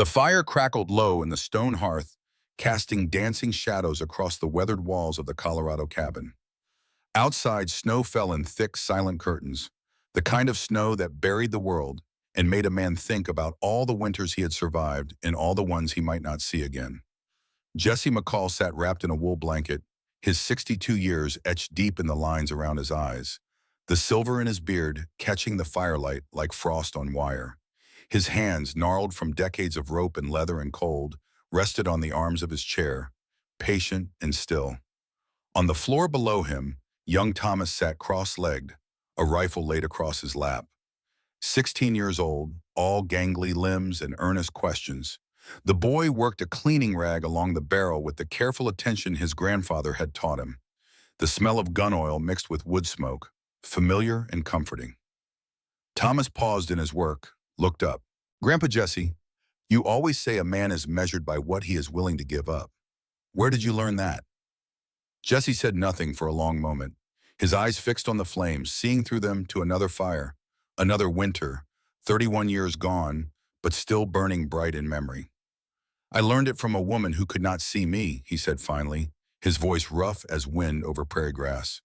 The fire crackled low in the stone hearth, casting dancing shadows across the weathered walls of the Colorado cabin. Outside, snow fell in thick, silent curtains, the kind of snow that buried the world and made a man think about all the winters he had survived and all the ones he might not see again. Jesse McCall sat wrapped in a wool blanket, his 62 years etched deep in the lines around his eyes, the silver in his beard catching the firelight like frost on wire. His hands, gnarled from decades of rope and leather and cold, rested on the arms of his chair, patient and still. On the floor below him, young Thomas sat cross-legged, a rifle laid across his lap. 16 years old, all gangly limbs and earnest questions. The boy worked a cleaning rag along the barrel with the careful attention his grandfather had taught him. The smell of gun oil mixed with wood smoke, familiar and comforting. Thomas paused in his work, looked up. "Grandpa Jesse, you always say a man is measured by what he is willing to give up. Where did you learn that?" Jesse said nothing for a long moment, his eyes fixed on the flames, seeing through them to another fire, another winter, 31 years gone, but still burning bright in memory. "I learned it from a woman who could not see me," he said finally, his voice rough as wind over prairie grass.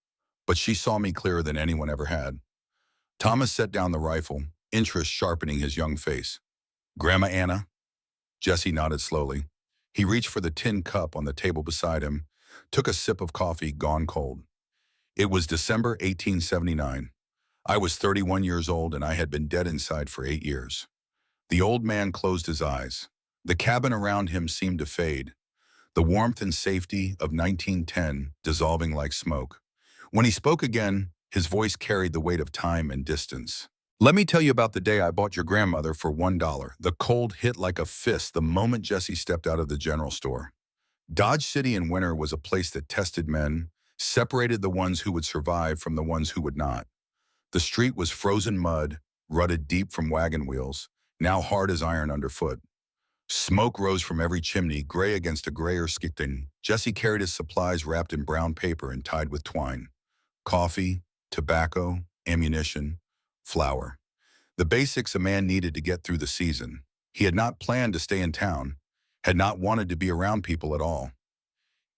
"But she saw me clearer than anyone ever had." Thomas set down the rifle, interest sharpening his young face. "Grandma Anna?" Jesse nodded slowly. He reached for the tin cup on the table beside him, took a sip of coffee gone cold. It was December 1879. I was 31 years old and I had been dead inside for 8 years. The old man closed his eyes. The cabin around him seemed to fade, the warmth and safety of 1910 dissolving like smoke. When he spoke again, his voice carried the weight of time and distance. "Let me tell you about the day I bought your grandmother for $1. The cold hit like a fist the moment Jesse stepped out of the general store. Dodge City in winter was a place that tested men, separated the ones who would survive from the ones who would not. The street was frozen mud, rutted deep from wagon wheels, now hard as iron underfoot. Smoke rose from every chimney, gray against a grayer skin. Jesse carried his supplies wrapped in brown paper and tied with twine. Coffee, tobacco, ammunition, flour. The basics a man needed to get through the season. He had not planned to stay in town, had not wanted to be around people at all.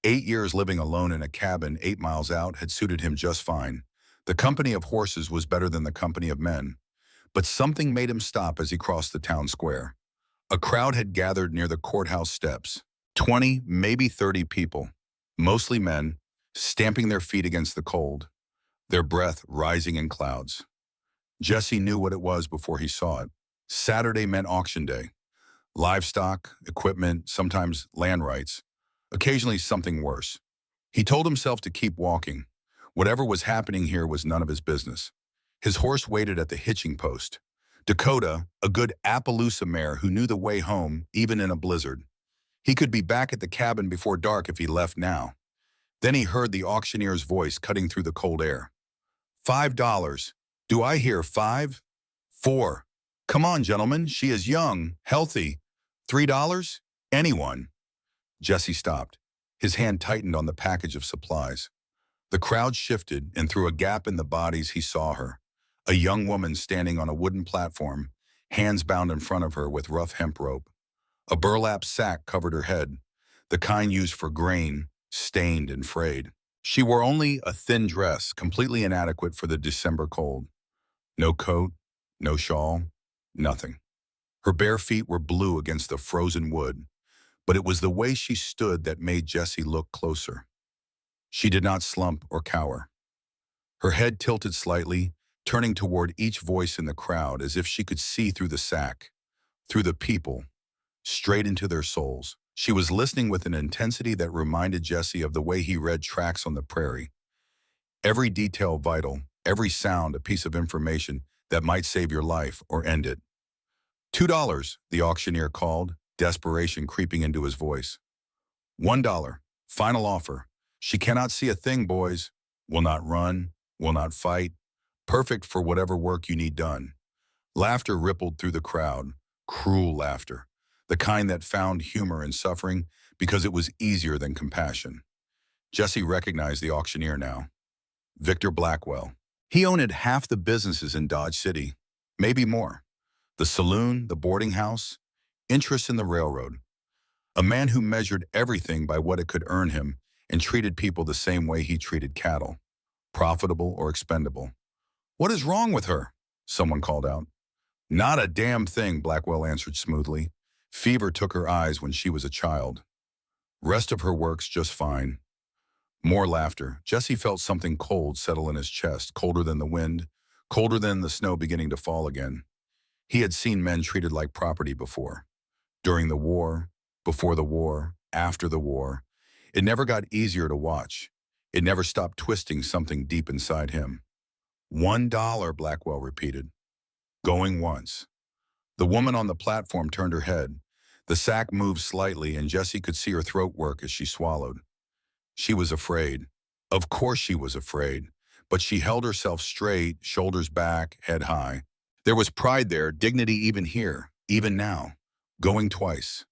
8 years living alone in a cabin 8 miles out had suited him just fine. The company of horses was better than the company of men. But something made him stop as he crossed the town square. A crowd had gathered near the courthouse steps. 20, maybe 30 people, mostly men, stamping their feet against the cold, their breath rising in clouds. Jesse knew what it was before he saw it. Saturday meant auction day. Livestock, equipment, sometimes land rights, occasionally something worse. He told himself to keep walking. Whatever was happening here was none of his business. His horse waited at the hitching post. Dakota, a good Appaloosa mare who knew the way home, even in a blizzard. He could be back at the cabin before dark if he left now. Then he heard the auctioneer's voice cutting through the cold air. $5. Do I hear 5? 4. Come on, gentlemen, she is young, healthy. $3? Anyone. Jesse stopped. His hand tightened on the package of supplies. The crowd shifted, and through a gap in the bodies he saw her. A young woman standing on a wooden platform, hands bound in front of her with rough hemp rope. A burlap sack covered her head, the kind used for grain, stained and frayed. She wore only a thin dress, completely inadequate for the December cold. No coat, no shawl, nothing. Her bare feet were blue against the frozen wood, but it was the way she stood that made Jesse look closer. She did not slump or cower. Her head tilted slightly, turning toward each voice in the crowd as if she could see through the sack, through the people, straight into their souls. She was listening with an intensity that reminded Jesse of the way he read tracks on the prairie. Every detail vital, every sound a piece of information that might save your life or end it. $2, the auctioneer called, desperation creeping into his voice. $1, final offer. She cannot see a thing, boys. Will not run, will not fight. Perfect for whatever work you need done. Laughter rippled through the crowd, cruel laughter, the kind that found humor in suffering because it was easier than compassion. Jesse recognized the auctioneer now. Victor Blackwell. He owned half the businesses in Dodge City, maybe more. The saloon, the boarding house, Interest in the railroad. A man who measured everything by what it could earn him and treated people the same way he treated cattle, profitable or expendable. "What is wrong with her?" someone called out. "Not a damn thing," Blackwell answered smoothly. "Fever took her eyes when she was a child. Rest of her works just fine." More laughter. Jesse felt something cold settle in his chest, colder than the wind, colder than the snow beginning to fall again. He had seen men treated like property before. During the war, before the war, after the war. It never got easier to watch. It never stopped twisting something deep inside him. $1, Blackwell repeated. Going once. The woman on the platform turned her head. The sack moved slightly and Jessie could see her throat work as she swallowed. She was afraid. Of course she was afraid. But she held herself straight, shoulders back, head high. There was pride there, dignity even here, even now. Going twice.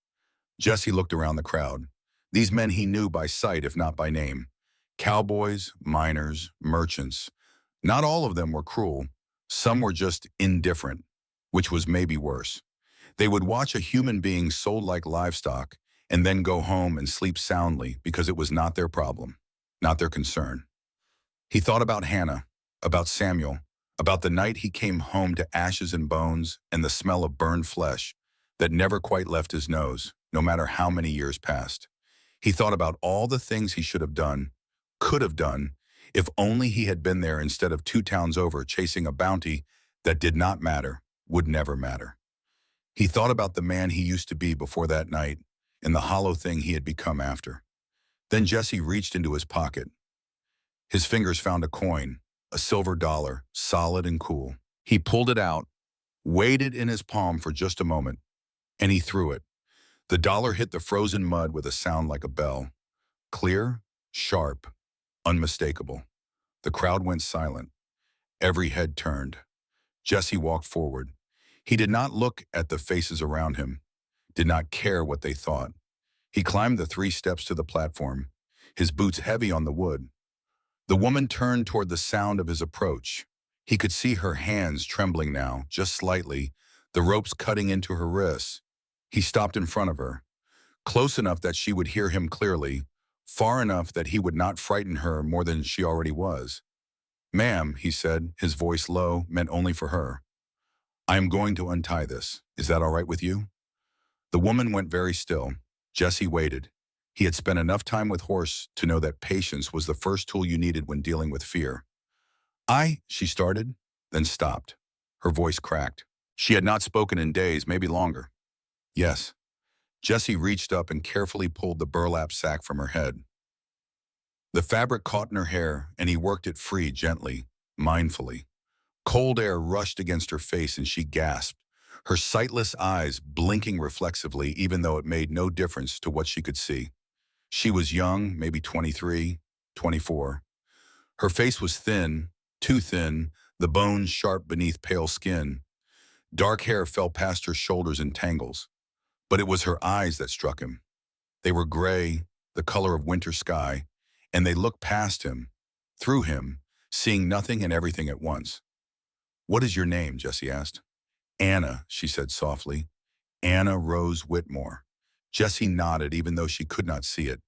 Jesse looked around the crowd. These men he knew by sight, if not by name. Cowboys, miners, merchants. Not all of them were cruel. Some were just indifferent, which was maybe worse. They would watch a human being sold like livestock and then go home and sleep soundly because it was not their problem, not their concern. He thought about Hannah, about Samuel, about the night he came home to ashes and bones and the smell of burned flesh that never quite left his nose, no matter how many years passed. He thought about all the things he should have done, could have done, if only he had been there instead of 2 towns over chasing a bounty that did not matter, would never matter. He thought about the man he used to be before that night and the hollow thing he had become after. Then Jesse reached into his pocket. His fingers found a coin, a silver dollar, solid and cool. He pulled it out, weighed it in his palm for just a moment, and he threw it. The dollar hit the frozen mud with a sound like a bell. Clear, sharp, unmistakable. The crowd went silent. Every head turned. Jesse walked forward. He did not look at the faces around him, did not care what they thought. He climbed the 3 steps to the platform, his boots heavy on the wood. The woman turned toward the sound of his approach. He could see her hands trembling now, just slightly, the ropes cutting into her wrists. He stopped in front of her, close enough that she would hear him clearly, far enough that he would not frighten her more than she already was. "Ma'am," he said, his voice low, meant only for her. "I am going to untie this. Is that all right with you?" The woman went very still. Jesse waited. He had spent enough time with horse to know that patience was the first tool you needed when dealing with fear. She started, then stopped. Her voice cracked. She had not spoken in days, maybe longer. "Yes." Jesse reached up and carefully pulled the burlap sack from her head. The fabric caught in her hair, and he worked it free gently, mindfully. Cold air rushed against her face and she gasped, her sightless eyes blinking reflexively even though it made no difference to what she could see. She was young, maybe 23, 24. Her face was thin, too thin, the bones sharp beneath pale skin. Dark hair fell past her shoulders in tangles. But it was her eyes that struck him. They were gray, the color of winter sky, and they looked past him, through him, seeing nothing and everything at once. "What is your name?" Jesse asked. "Anna," she said softly. "Anna Rose Whitmore." Jesse nodded even though she could not see it.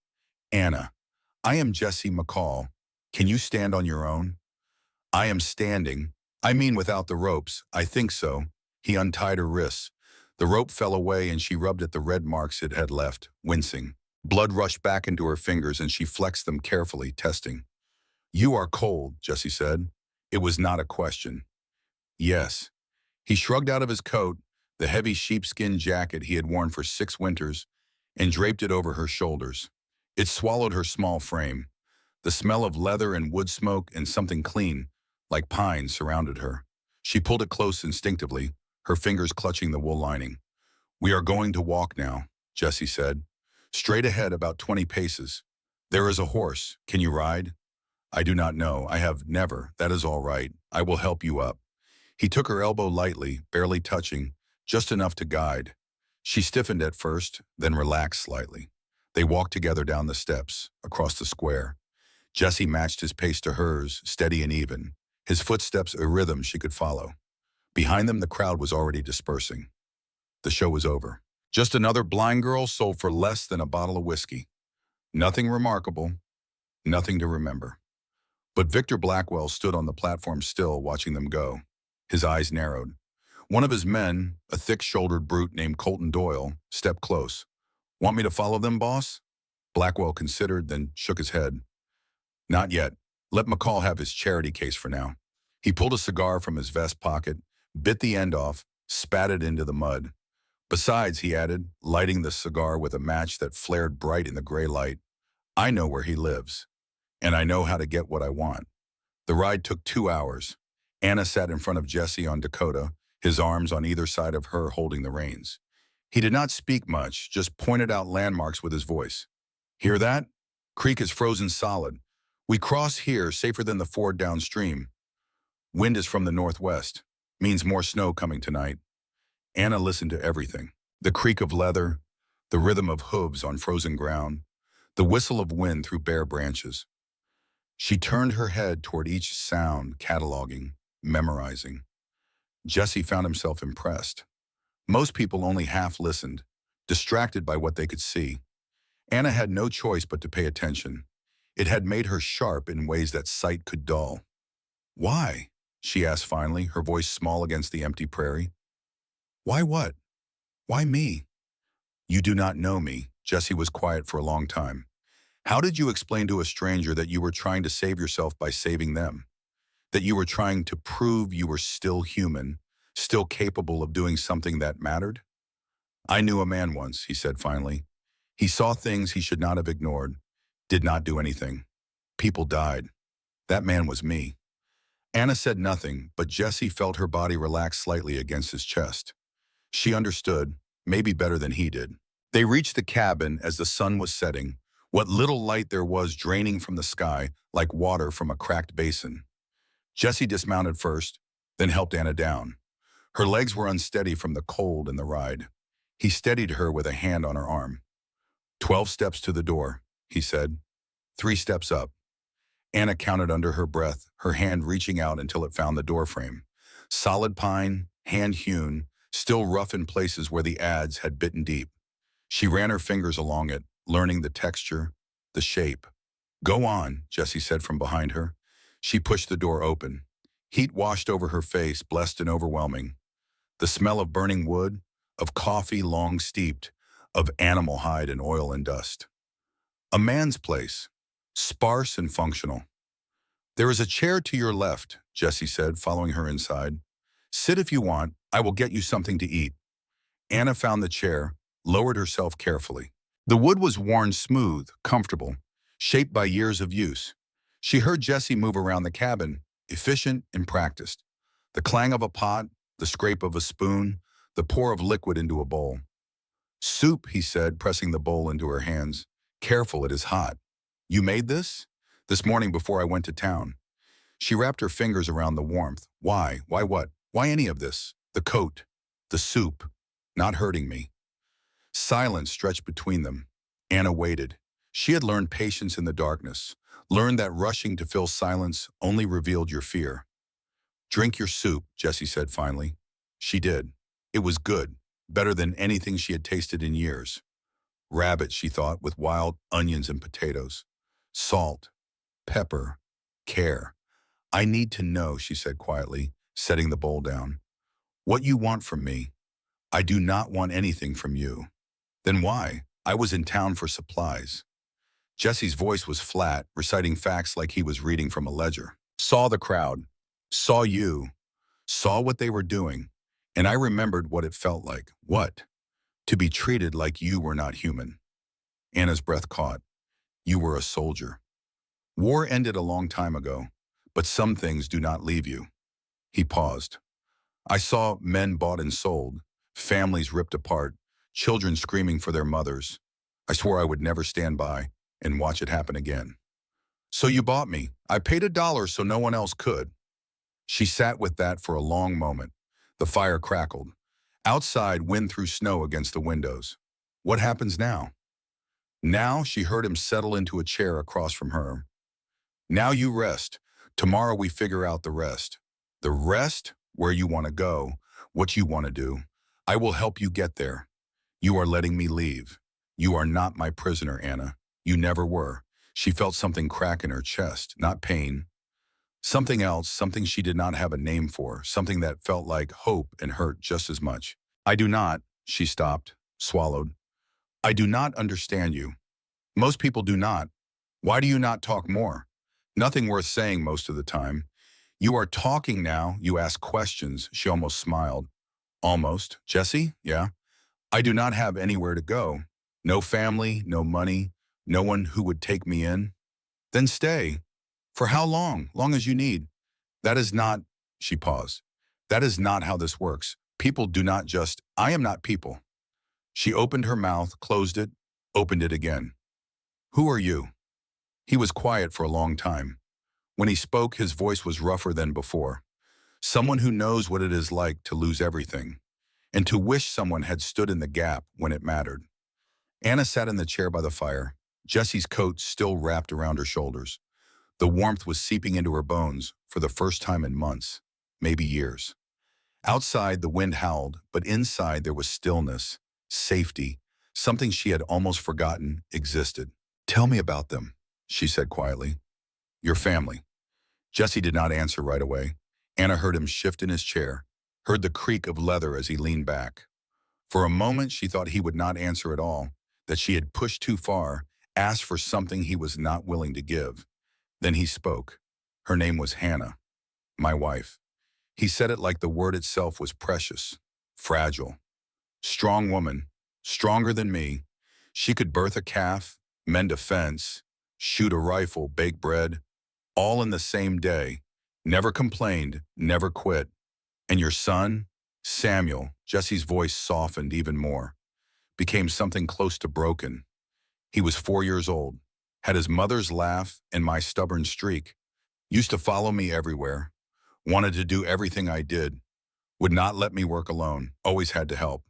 "Anna, I am Jesse McCall. Can you stand on your own?" "I am standing. I mean without the ropes. I think so." He untied her wrists. The rope fell away and she rubbed at the red marks it had left, wincing. Blood rushed back into her fingers and she flexed them carefully, testing. "You are cold," Jesse said. It was not a question. "Yes." He shrugged out of his coat, the heavy sheepskin jacket he had worn for 6 winters, and draped it over her shoulders. It swallowed her small frame. The smell of leather and wood smoke and something clean, like pine, surrounded her. She pulled it close instinctively, her fingers clutching the wool lining. "We are going to walk now," Jesse said. "Straight ahead about 20 paces. There is a horse. Can you ride?" "I do not know. I have never. That is all right. I will help you up." He took her elbow lightly, barely touching, just enough to guide. She stiffened at first, then relaxed slightly. They walked together down the steps, across the square. Jesse matched his pace to hers, steady and even, his footsteps a rhythm she could follow. Behind them, the crowd was already dispersing. The show was over. Just another blind girl sold for less than a bottle of whiskey. Nothing remarkable, nothing to remember. But Victor Blackwell stood on the platform still, watching them go. His eyes narrowed. One of his men, a thick-shouldered brute named Colton Doyle, stepped close. "Want me to follow them, boss?" Blackwell considered, then shook his head. "Not yet. Let McCall have his charity case for now." He pulled a cigar from his vest pocket, bit the end off, spat it into the mud. "Besides," he added, lighting the cigar with a match that flared bright in the gray light, "I know where he lives, and I know how to get what I want." The ride took 2 hours. Anna sat in front of Jesse on Dakota, his arms on either side of her holding the reins. He did not speak much, just pointed out landmarks with his voice. "Hear that? Creek is frozen solid. We cross here safer than the ford downstream. Wind is from the northwest. Means more snow coming tonight." Anna listened to everything. The creak of leather, the rhythm of hooves on frozen ground, the whistle of wind through bare branches. She turned her head toward each sound, cataloging, memorizing. Jesse found himself impressed. Most people only half listened, distracted by what they could see. Anna had no choice but to pay attention. It had made her sharp in ways that sight could dull. "Why?" she asked finally, her voice small against the empty prairie. "Why what? Why me?" "You do not know me." Jesse was quiet for a long time. "How did you explain to a stranger that you were trying to save yourself by saving them? That you were trying to prove you were still human, still capable of doing something that mattered?" "I knew a man once," he said finally. "He saw things he should not have ignored, did not do anything. People died. That man was me." Anna said nothing, but Jesse felt her body relax slightly against his chest. She understood, maybe better than he did. They reached the cabin as the sun was setting, what little light there was draining from the sky like water from a cracked basin. Jesse dismounted first, then helped Anna down. Her legs were unsteady from the cold and the ride. He steadied her with a hand on her arm. 12 steps to the door," he said. 3 steps up." Anna counted under her breath, her hand reaching out until it found the doorframe. Solid pine, hand-hewn, still rough in places where the adze had bitten deep. She ran her fingers along it, learning the texture, the shape. "Go on," Jesse said from behind her. She pushed the door open. Heat washed over her face, blessed and overwhelming. The smell of burning wood, of coffee long steeped, of animal hide and oil and dust. A man's place, sparse and functional. "There is a chair to your left," Jesse said, following her inside. "Sit if you want. I will get you something to eat." Anna found the chair, lowered herself carefully. The wood was worn smooth, comfortable, shaped by years of use. She heard Jesse move around the cabin, efficient and practiced. The clang of a pot, the scrape of a spoon, the pour of liquid into a bowl. "Soup," he said, pressing the bowl into her hands. "Careful, it is hot." "You made this?" "This morning before I went to town." She wrapped her fingers around the warmth. "Why? Why what? Why any of this? The coat, the soup, not hurting me." Silence stretched between them. Anna waited. She had learned patience in the darkness, learned that rushing to fill silence only revealed your fear. "Drink your soup," Jesse said finally. She did. It was good, better than anything she had tasted in years. Rabbit, she thought, with wild onions and potatoes. Salt, pepper, care. "I need to know," she said quietly, setting the bowl down. "What you want from me. I do not want anything from you." "Then why?" "I was in town for supplies." Jesse's voice was flat, reciting facts like he was reading from a ledger. "Saw the crowd. Saw you. Saw what they were doing. And I remembered what it felt like." "What?" "To be treated like you were not human." Anna's breath caught. "You were a soldier. War ended a long time ago, but some things do not leave you." He paused. "I saw men bought and sold, families ripped apart, children screaming for their mothers. I swore I would never stand by and watch it happen again." "So you bought me. I paid $1 so no one else could." She sat with that for a long moment. The fire crackled. Outside, wind threw snow against the windows. "What happens now?" Now she heard him settle into a chair across from her. "Now you rest. Tomorrow we figure out the rest." "The rest? Where you want to go, what you want to do. I will help you get there." You are letting me leave. You are not my prisoner, Anna. You never were. She felt something crack in her chest, not pain. Something else, something she did not have a name for, something that felt like hope and hurt just as much. I do not, she stopped, swallowed. I do not understand you. Most people do not. Why do you not talk more? Nothing worth saying most of the time. You are talking now, you ask questions, she almost smiled. Almost. Jesse? Yeah. I do not have anywhere to go. No family, no money, no one who would take me in. Then stay. For how long? Long as you need. That is not, she paused. That is not how this works. People do not just, I am not people. She opened her mouth, closed it, opened it again. Who are you? He was quiet for a long time. When he spoke, his voice was rougher than before. Someone who knows what it is like to lose everything, and to wish someone had stood in the gap when it mattered. Anna sat in the chair by the fire, Jessie's coat still wrapped around her shoulders. The warmth was seeping into her bones for the first time in months, maybe years. Outside, the wind howled, but inside there was stillness, safety, something she had almost forgotten existed. Tell me about them, she said quietly. Your family. Jesse did not answer right away. Anna heard him shift in his chair, heard the creak of leather as he leaned back. For a moment, she thought he would not answer at all, that she had pushed too far, asked for something he was not willing to give. Then he spoke. Her name was Hannah, my wife. He said it like the word itself was precious, fragile. Strong woman, stronger than me. She could birth a calf, mend a fence, shoot a rifle, bake bread, all in the same day. Never complained, never quit. And your son, Samuel, Jesse's voice softened even more, became something close to broken. He was 4 years old, had his mother's laugh and my stubborn streak, used to follow me everywhere, wanted to do everything I did, would not let me work alone, always had to help.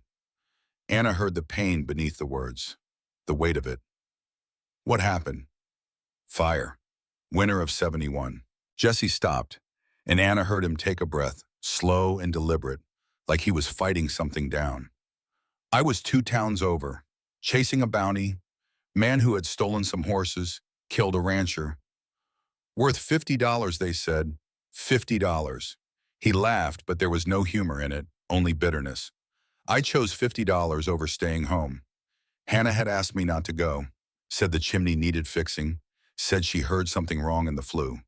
Anna heard the pain beneath the words, the weight of it. What happened? Fire. Winter of 71. Jesse stopped, and Anna heard him take a breath, slow and deliberate, like he was fighting something down. I was 2 towns over, chasing a bounty, man who had stolen some horses, killed a rancher. Worth $50, they said. $50. He laughed, but there was no humor in it, only bitterness. I chose $50 over staying home. Hannah had asked me not to go, said the chimney needed fixing, said she heard something wrong in the flue.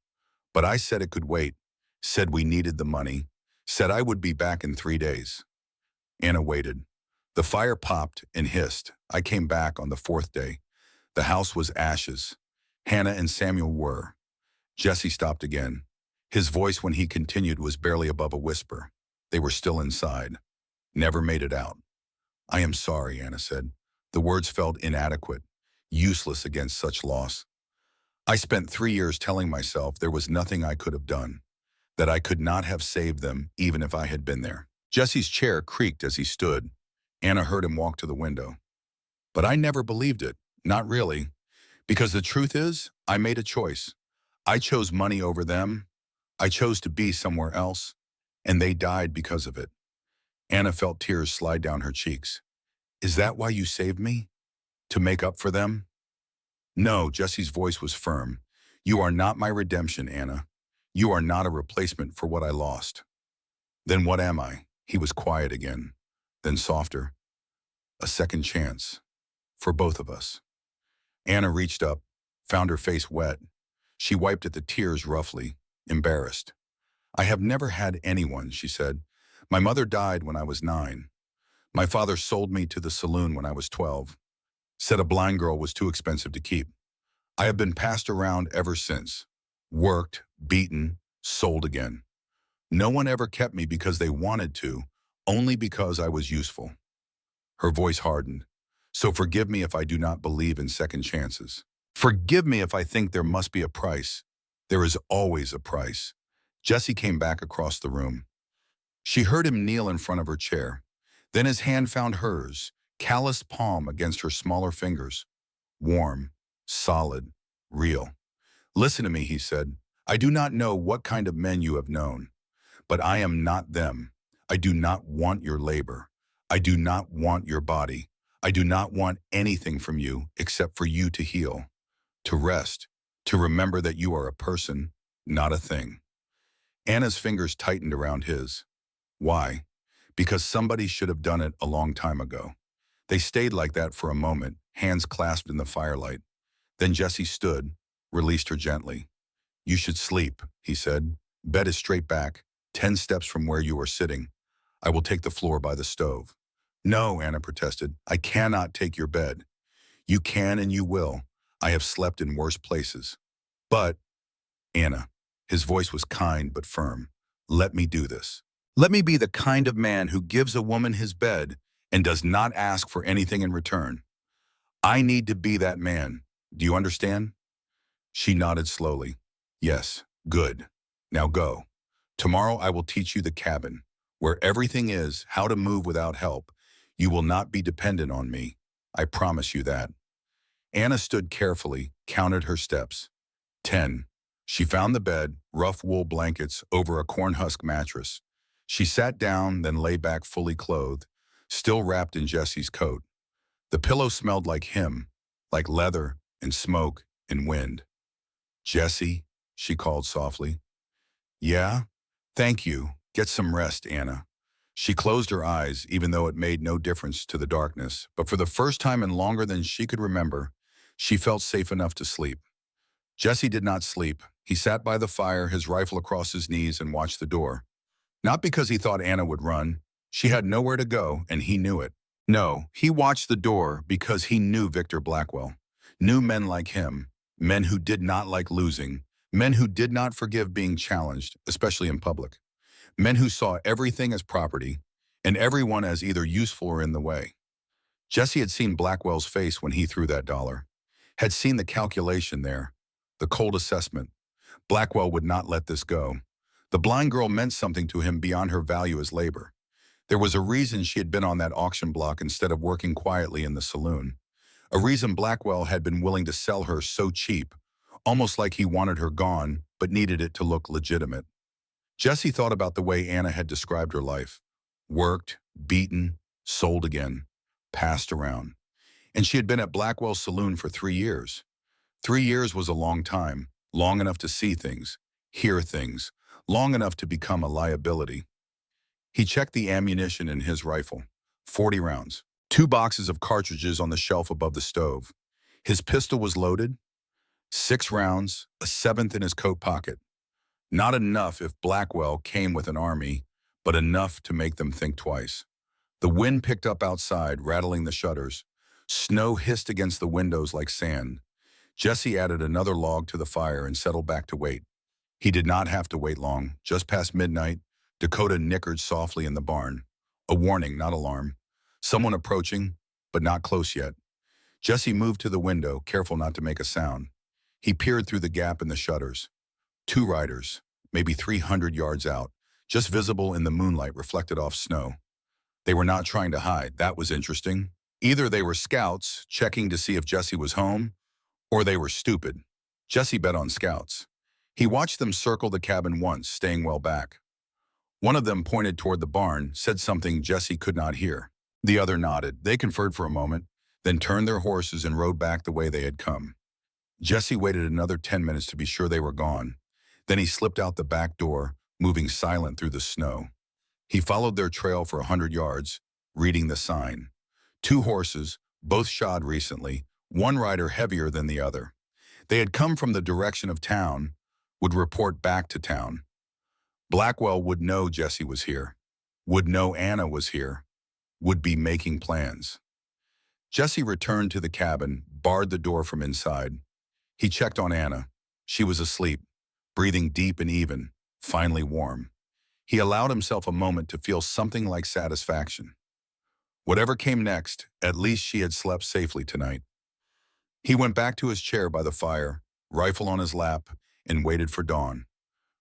But I said it could wait, said we needed the money, said I would be back in 3 days. Anna waited. The fire popped and hissed. I came back on the 4th day. The house was ashes. Hannah and Samuel were. Jesse stopped again. His voice when he continued was barely above a whisper. They were still inside. Never made it out. I am sorry, Anna said. The words felt inadequate, useless against such loss. I spent 3 years telling myself there was nothing I could have done, that I could not have saved them even if I had been there. Jesse's chair creaked as he stood. Anna heard him walk to the window. But I never believed it, not really, because the truth is, I made a choice. I chose money over them. I chose to be somewhere else, and they died because of it. Anna felt tears slide down her cheeks. Is that why you saved me? To make up for them? No, Jesse's voice was firm. You are not my redemption, Anna. You are not a replacement for what I lost. Then what am I? He was quiet again, then softer. A second chance. For both of us. Anna reached up, found her face wet. She wiped at the tears roughly, embarrassed. I have never had anyone, she said. My mother died when I was 9. My father sold me to the saloon when I was 12. Said a blind girl was too expensive to keep. I have been passed around ever since. Worked, beaten, sold again. No one ever kept me because they wanted to, only because I was useful. Her voice hardened. So forgive me if I do not believe in second chances. Forgive me if I think there must be a price. There is always a price. Jesse came back across the room. She heard him kneel in front of her chair. Then his hand found hers, calloused palm against her smaller fingers. Warm, solid, real. Listen to me, he said. I do not know what kind of men you have known, but I am not them. I do not want your labor. I do not want your body. I do not want anything from you except for you to heal, to rest, to remember that you are a person, not a thing. Anna's fingers tightened around his. Why? Because somebody should have done it a long time ago. They stayed like that for a moment, hands clasped in the firelight. Then Jesse stood, released her gently. You should sleep, he said. Bed is straight back, 10 steps from where you are sitting. I will take the floor by the stove. No, Anna protested. I cannot take your bed. You can and you will. I have slept in worse places. But, Anna, his voice was kind but firm. Let me do this. Let me be the kind of man who gives a woman his bed and does not ask for anything in return. I need to be that man. Do you understand? She nodded slowly. Yes, good. Now go. Tomorrow I will teach you the cabin, where everything is, how to move without help. You will not be dependent on me. I promise you that. Anna stood carefully, counted her steps. 10. She found the bed, rough wool blankets over a cornhusk mattress. She sat down, then lay back fully clothed, still wrapped in Jesse's coat. The pillow smelled like him, like leather and smoke and wind. Jesse, she called softly. Yeah? Thank you. Get some rest, Anna. She closed her eyes, even though it made no difference to the darkness, but for the first time in longer than she could remember, she felt safe enough to sleep. Jesse did not sleep. He sat by the fire, his rifle across his knees, and watched the door. Not because he thought Anna would run. She had nowhere to go, and he knew it. No, he watched the door because he knew Victor Blackwell, knew men like him, men who did not like losing, men who did not forgive being challenged, especially in public, men who saw everything as property and everyone as either useful or in the way. Jesse had seen Blackwell's face when he threw that dollar, had seen the calculation there, the cold assessment. Blackwell would not let this go. The blind girl meant something to him beyond her value as labor. There was a reason she had been on that auction block instead of working quietly in the saloon. A reason Blackwell had been willing to sell her so cheap, almost like he wanted her gone, but needed it to look legitimate. Jesse thought about the way Anna had described her life. Worked, beaten, sold again, passed around. And she had been at Blackwell's saloon for 3 years. 3 years was a long time, long enough to see things, hear things, long enough to become a liability. He checked the ammunition in his rifle. 40 rounds. 2 boxes of cartridges on the shelf above the stove. His pistol was loaded. 6 rounds, a 7th in his coat pocket. Not enough if Blackwell came with an army, but enough to make them think twice. The wind picked up outside, rattling the shutters. Snow hissed against the windows like sand. Jesse added another log to the fire and settled back to wait. He did not have to wait long. Just past midnight, Dakota nickered softly in the barn. A warning, not alarm. Someone approaching, but not close yet. Jesse moved to the window, careful not to make a sound. He peered through the gap in the shutters. 2 riders, maybe 300 yards out, just visible in the moonlight reflected off snow. They were not trying to hide. That was interesting. Either they were scouts, checking to see if Jesse was home, or they were stupid. Jesse bet on scouts. He watched them circle the cabin once, staying well back. One of them pointed toward the barn, said something Jesse could not hear. The other nodded. They conferred for a moment, then turned their horses and rode back the way they had come. Jesse waited another 10 minutes to be sure they were gone. Then he slipped out the back door, moving silent through the snow. He followed their trail for 100 yards, reading the sign. 2 horses, both shod recently, one rider heavier than the other. They had come from the direction of town, would report back to town. Blackwell would know Jesse was here, would know Anna was here, would be making plans. Jesse returned to the cabin, barred the door from inside. He checked on Anna. She was asleep, breathing deep and even, finally warm. He allowed himself a moment to feel something like satisfaction. Whatever came next, at least she had slept safely tonight. He went back to his chair by the fire, rifle on his lap, and waited for dawn.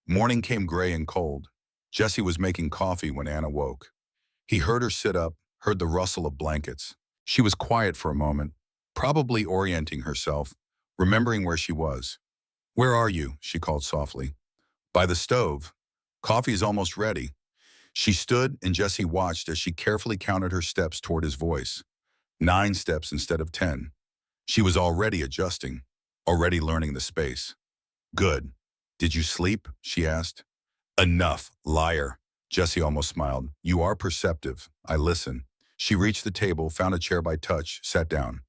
Morning came gray and cold. Jesse was making coffee when Anna woke. He heard her sit up, heard the rustle of blankets. She was quiet for a moment, probably orienting herself, remembering where she was. "Where are you?" she called softly. "By the stove. Coffee is almost ready." She stood and Jesse watched as she carefully counted her steps toward his voice. 9 steps instead of 10. She was already adjusting, already learning the space. Good. Did you sleep? She asked. Enough, liar. Jesse almost smiled. You are perceptive. I listen. She reached the table, found a chair by touch, sat down.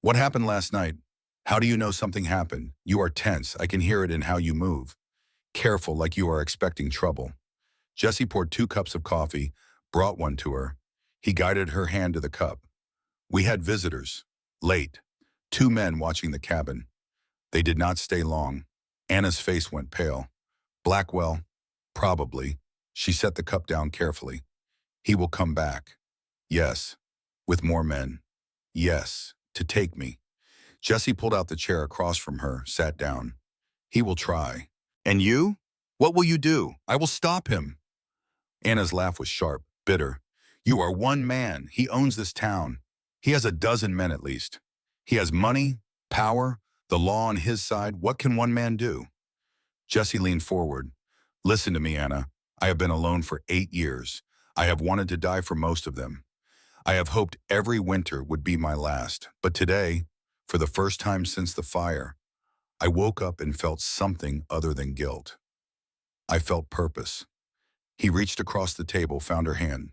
What happened last night? How do you know something happened? You are tense. I can hear it in how you move. Careful, like you are expecting trouble. Jesse poured 2 cups of coffee, brought one to her. He guided her hand to the cup. We had visitors. Late. 2 men watching the cabin. They did not stay long. Anna's face went pale. Blackwell, probably. She set the cup down carefully. He will come back. Yes. With more men. Yes. To take me. Jesse pulled out the chair across from her, sat down. He will try. And you? What will you do? I will stop him. Anna's laugh was sharp, bitter. You are one man. He owns this town. He has a dozen men at least. He has money, power, the law on his side. What can one man do? Jesse leaned forward. Listen to me, Anna. I have been alone for 8 years. I have wanted to die for most of them. I have hoped every winter would be my last. But today, for the first time since the fire, I woke up and felt something other than guilt. I felt purpose. He reached across the table, found her hand.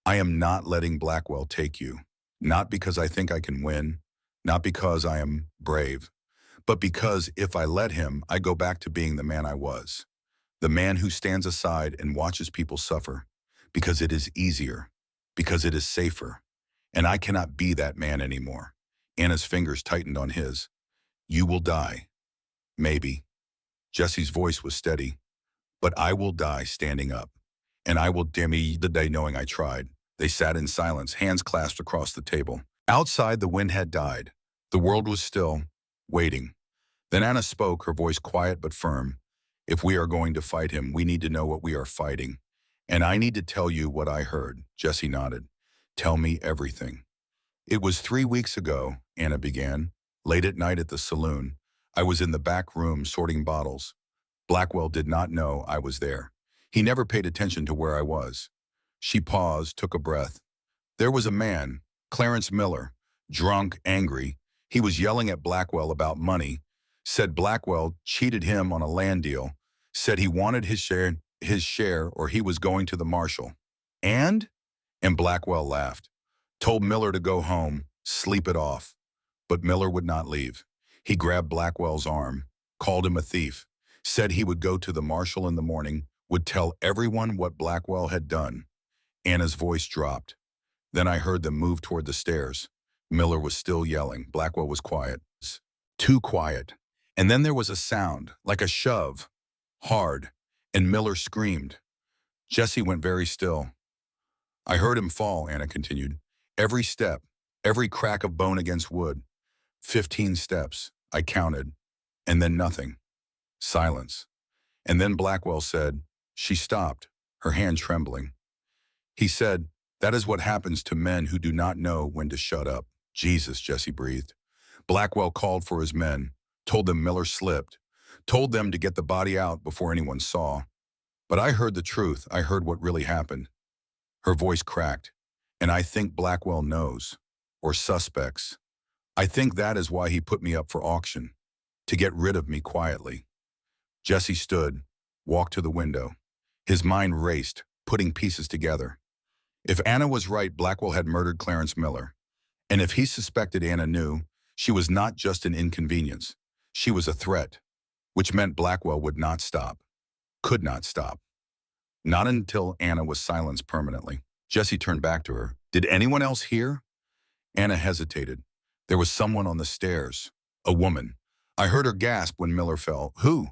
I am not letting Blackwell take you. Not because I think I can win, not because I am brave, but because if I let him, I go back to being the man I was. The man who stands aside and watches people suffer, because it is easier, because it is safer. And I cannot be that man anymore. Anna's fingers tightened on his. You will die. Maybe. Jesse's voice was steady. But I will die standing up. And I will damn me the day knowing I tried. They sat in silence, hands clasped across the table. Outside, the wind had died. The world was still, waiting. Then Anna spoke, her voice quiet but firm. If we are going to fight him, we need to know what we are fighting. And I need to tell you what I heard. Jesse nodded. Tell me everything. It was 3 weeks ago, Anna began. Late at night at the saloon. I was in the back room sorting bottles. Blackwell did not know I was there. He never paid attention to where I was. She paused, took a breath. There was a man, Clarence Miller, drunk, angry. He was yelling at Blackwell about money, said Blackwell cheated him on a land deal, said he wanted his share or he was going to the marshal. And Blackwell laughed, told Miller to go home, sleep it off. But Miller would not leave. He grabbed Blackwell's arm, called him a thief, said he would go to the marshal in the morning, would tell everyone what Blackwell had done. Anna's voice dropped. Then I heard them move toward the stairs. Miller was still yelling. Blackwell was quiet. Too quiet. And then there was a sound, like a shove, hard, and Miller screamed. Jesse went very still. I heard him fall, Anna continued. Every step, every crack of bone against wood. 15 steps, I counted. And then nothing. Silence. And then Blackwell said, she stopped, her hand trembling. He said, that is what happens to men who do not know when to shut up. Jesus, Jesse breathed. Blackwell called for his men, told them Miller slipped, told them to get the body out before anyone saw. But I heard the truth. I heard what really happened. Her voice cracked. And I think Blackwell knows, or suspects. I think that is why he put me up for auction, to get rid of me quietly. Jesse stood, walked to the window. His mind raced, putting pieces together. If Anna was right, Blackwell had murdered Clarence Miller. And if he suspected Anna knew, she was not just an inconvenience. She was a threat, which meant Blackwell would not stop, could not stop. Not until Anna was silenced permanently. Jesse turned back to her. Did anyone else hear? Anna hesitated. There was someone on the stairs, a woman. I heard her gasp when Miller fell. Who?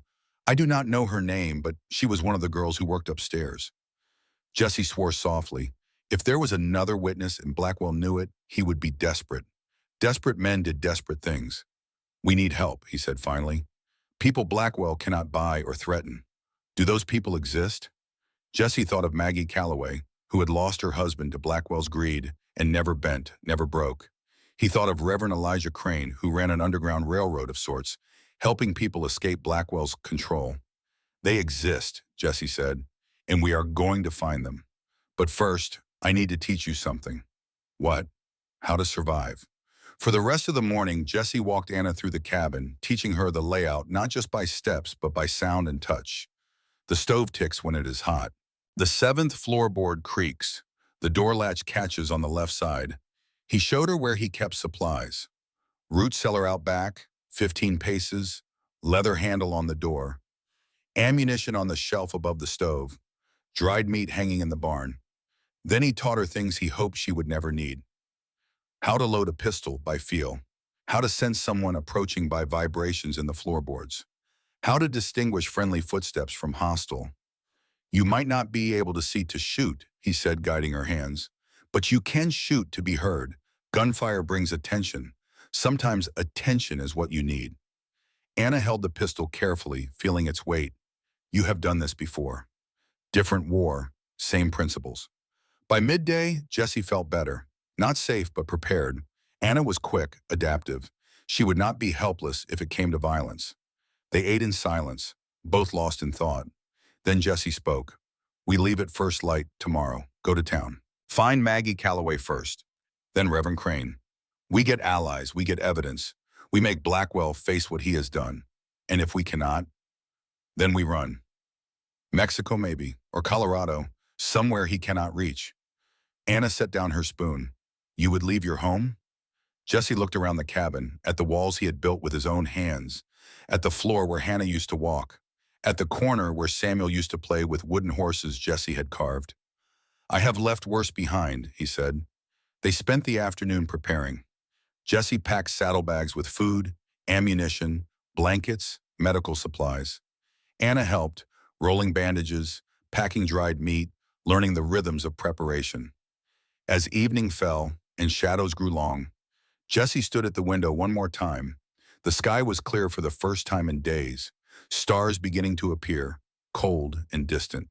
I do not know her name, but she was one of the girls who worked upstairs. Jesse swore softly. If there was another witness and Blackwell knew it, he would be desperate. Desperate men did desperate things. We need help, he said finally. People Blackwell cannot buy or threaten. Do those people exist? Jesse thought of Maggie Calloway, who had lost her husband to Blackwell's greed and never bent, never broke. He thought of Reverend Elijah Crane, who ran an underground railroad of sorts, helping people escape Blackwell's control. They exist, Jesse said, and we are going to find them. But first, I need to teach you something. What? how to survive. For the rest of the morning, Jesse walked Anna through the cabin, teaching her the layout not just by steps, but by sound and touch. The stove ticks when it is hot. The seventh floorboard creaks. The door latch catches on the left side. He showed her where he kept supplies. Root cellar out back, 15 paces, leather handle on the door, ammunition on the shelf above the stove, dried meat hanging in the barn. Then he taught her things he hoped she would never need. How to load a pistol by feel. How to sense someone approaching by vibrations in the floorboards. How to distinguish friendly footsteps from hostile. You might not be able to see to shoot, he said, guiding her hands, but you can shoot to be heard. Gunfire brings attention. Sometimes attention is what you need. Anna held the pistol carefully, feeling its weight. You have done this before. Different war, same principles. By midday, Jesse felt better. Not safe, but prepared. Anna was quick, adaptive. She would not be helpless if it came to violence. They ate in silence, both lost in thought. Then Jesse spoke. We leave at first light tomorrow. Go to town. Find Maggie Calloway first. Then Reverend Crane. We get allies, we get evidence. We make Blackwell face what he has done. And if we cannot, then we run. Mexico maybe, or Colorado, somewhere he cannot reach. Anna set down her spoon. You would leave your home? Jesse looked around the cabin, at the walls he had built with his own hands, at the floor where Hannah used to walk, at the corner where Samuel used to play with wooden horses Jesse had carved. I have left worse behind, he said. They spent the afternoon preparing. Jesse packed saddlebags with food, ammunition, blankets, medical supplies. Anna helped, rolling bandages, packing dried meat, learning the rhythms of preparation. As evening fell and shadows grew long, Jesse stood at the window one more time. The sky was clear for the first time in days, stars beginning to appear, cold and distant.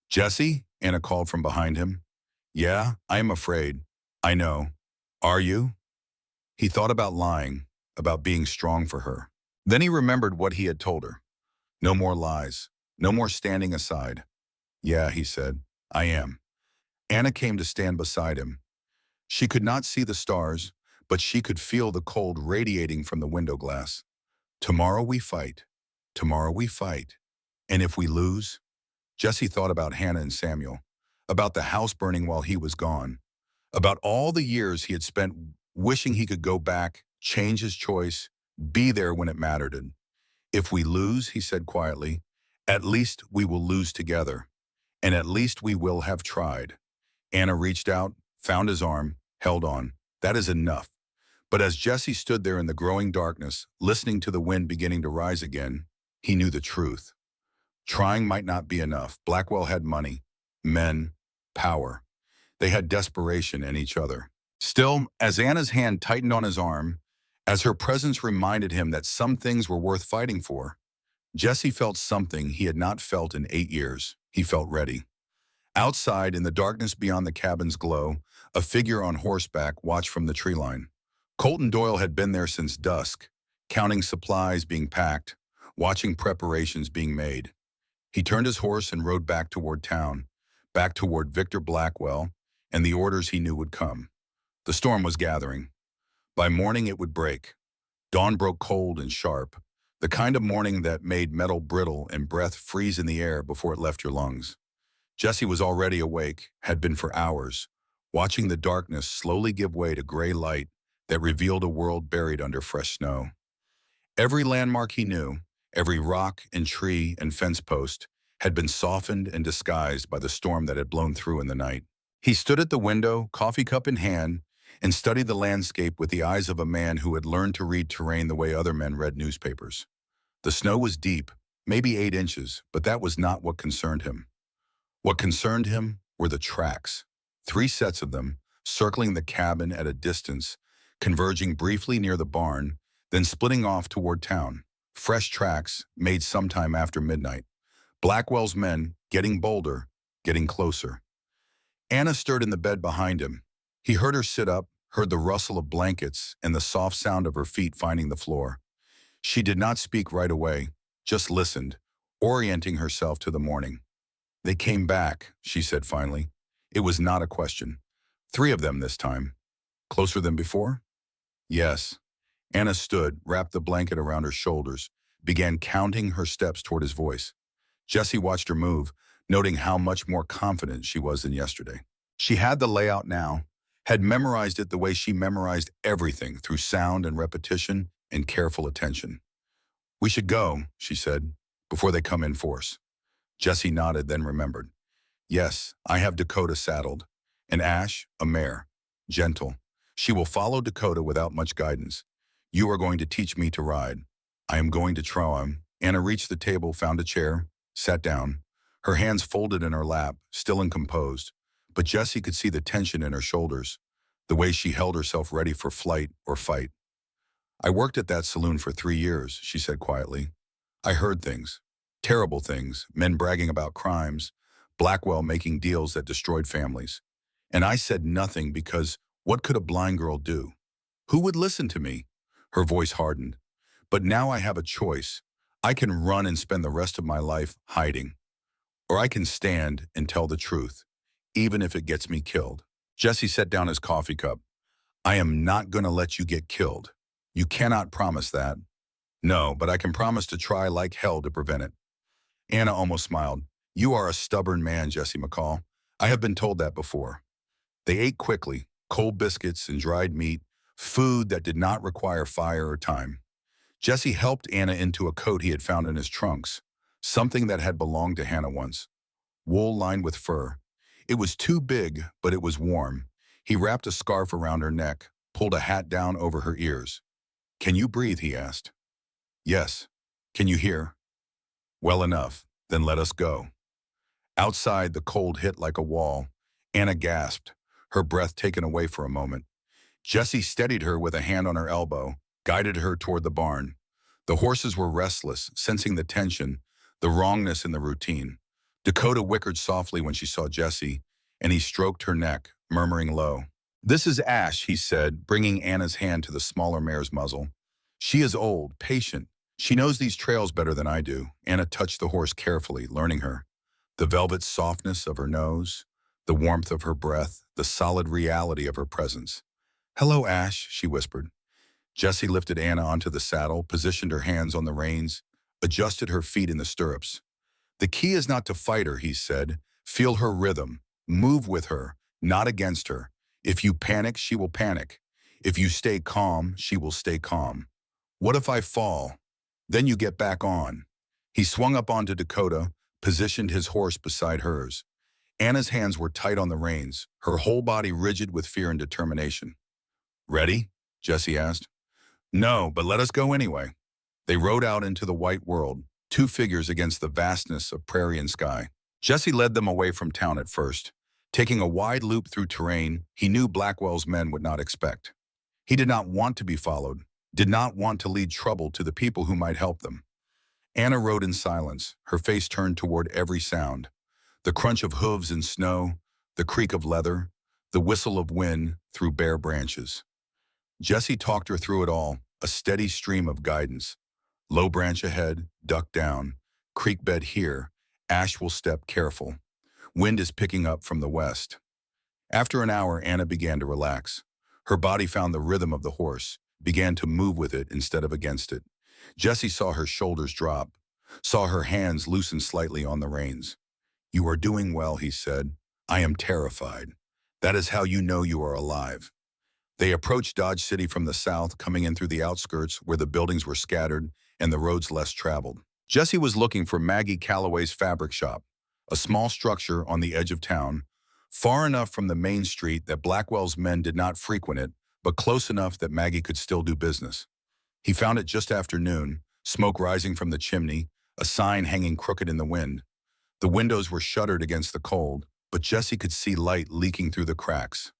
Jesse, Anna called from behind him. Yeah, I am afraid. I know. Are you? He thought about lying, about being strong for her. Then he remembered what he had told her. No more lies, no more standing aside. Yeah, he said, I am. Anna came to stand beside him. She could not see the stars, but she could feel the cold radiating from the window glass. Tomorrow we fight. Tomorrow we fight. And if we lose? Jesse thought about Hannah and Samuel, about the house burning while he was gone, about all the years he had spent wishing he could go back, change his choice, be there when it mattered. And if we lose, he said quietly, at least we will lose together, and at least we will have tried. Anna reached out, found his arm, held on. That is enough. But as Jesse stood there in the growing darkness, listening to the wind beginning to rise again, he knew the truth. Trying might not be enough. Blackwell had money, men, power. They had desperation in each other. Still, as Anna's hand tightened on his arm, as her presence reminded him that some things were worth fighting for, Jesse felt something he had not felt in 8 years. He felt ready. Outside, in the darkness beyond the cabin's glow, a figure on horseback watched from the tree line. Colton Doyle had been there since dusk, counting supplies being packed, watching preparations being made. He turned his horse and rode back toward town, back toward Victor Blackwell and the orders he knew would come. The storm was gathering. By morning it would break. Dawn broke cold and sharp, the kind of morning that made metal brittle and breath freeze in the air before it left your lungs. Jesse was already awake, had been for hours, watching the darkness slowly give way to gray light that revealed a world buried under fresh snow. Every landmark he knew, every rock and tree and fence post, had been softened and disguised by the storm that had blown through in the night. He stood at the window, coffee cup in hand, and studied the landscape with the eyes of a man who had learned to read terrain the way other men read newspapers. The snow was deep, maybe 8 inches, but that was not what concerned him. What concerned him were the tracks, 3 sets of them, circling the cabin at a distance, converging briefly near the barn, then splitting off toward town. Fresh tracks made sometime after midnight. Blackwell's men getting bolder, getting closer. Anna stirred in the bed behind him. He heard her sit up, heard the rustle of blankets and the soft sound of her feet finding the floor. She did not speak right away, just listened, orienting herself to the morning. They came back, she said finally. It was not a question. 3 of them this time. Closer than before? Yes. Anna stood, wrapped the blanket around her shoulders, began counting her steps toward his voice. Jesse watched her move, noting how much more confident she was than yesterday. She had the layout now, had memorized it the way she memorized everything through sound and repetition and careful attention. "We should go," she said, "before they come in force." Jesse nodded, then remembered. "Yes, I have Dakota saddled. And Ash, a mare. Gentle. She will follow Dakota without much guidance. You are going to teach me to ride." "I am going to try." Anna reached the table, found a chair, sat down, her hands folded in her lap, still and composed. But Jesse could see the tension in her shoulders, the way she held herself ready for flight or fight. "I worked at that saloon for 3 years," she said quietly. "I heard things. Terrible things, men bragging about crimes, Blackwell making deals that destroyed families. And I said nothing because what could a blind girl do? Who would listen to me?" Her voice hardened. "But now I have a choice. I can run and spend the rest of my life hiding. Or I can stand and tell the truth, even if it gets me killed." Jesse set down his coffee cup. "I am not going to let you get killed. You cannot promise that." "No, but I can promise to try like hell to prevent it." Anna almost smiled. "You are a stubborn man, Jesse McCall. I have been told that before." They ate quickly, cold biscuits and dried meat, food that did not require fire or time. Jesse helped Anna into a coat he had found in his trunks, something that had belonged to Hannah once. Wool lined with fur. It was too big, but it was warm. He wrapped a scarf around her neck, pulled a hat down over her ears. "Can you breathe?" he asked. "Yes." "Can you hear?" "Well enough. Then let us go." Outside, the cold hit like a wall. Anna gasped, her breath taken away for a moment. Jesse steadied her with a hand on her elbow, guided her toward the barn. The horses were restless, sensing the tension, the wrongness in the routine. Dakota whickered softly when she saw Jesse, and he stroked her neck, murmuring low. "This is Ash," he said, bringing Anna's hand to the smaller mare's muzzle. "She is old, patient. She knows these trails better than I do." Anna touched the horse carefully, learning her. The velvet softness of her nose, the warmth of her breath, the solid reality of her presence. "Hello, Ash," she whispered. Jessie lifted Anna onto the saddle, positioned her hands on the reins, adjusted her feet in the stirrups. "The key is not to fight her," he said. "Feel her rhythm. Move with her, not against her. If you panic, she will panic. If you stay calm, she will stay calm. What if I fall? Then you get back on." He swung up onto Dakota, positioned his horse beside hers. Anna's hands were tight on the reins, her whole body rigid with fear and determination. "Ready?" Jesse asked. "No, but let us go anyway." They rode out into the white world, two figures against the vastness of prairie and sky. Jesse led them away from town at first, taking a wide loop through terrain he knew Blackwell's men would not expect. He did not want to be followed, did not want to lead trouble to the people who might help them. Anna rode in silence, her face turned toward every sound. The crunch of hooves in snow, the creak of leather, the whistle of wind through bare branches. Jesse talked her through it all, a steady stream of guidance. Low branch ahead, duck down. Creek bed here. Ash will step careful. Wind is picking up from the west. After an hour, Anna began to relax. Her body found the rhythm of the horse, began to move with it instead of against it. Jesse saw her shoulders drop, saw her hands loosen slightly on the reins. "You are doing well," he said. "I am terrified. That is how you know you are alive." They approached Dodge City from the south, coming in through the outskirts where the buildings were scattered and the roads less traveled. Jesse was looking for Maggie Calloway's fabric shop, a small structure on the edge of town, far enough from the main street that Blackwell's men did not frequent it, but close enough that Maggie could still do business. He found it just after noon, smoke rising from the chimney, a sign hanging crooked in the wind. The windows were shuttered against the cold, but Jesse could see light leaking through the cracks.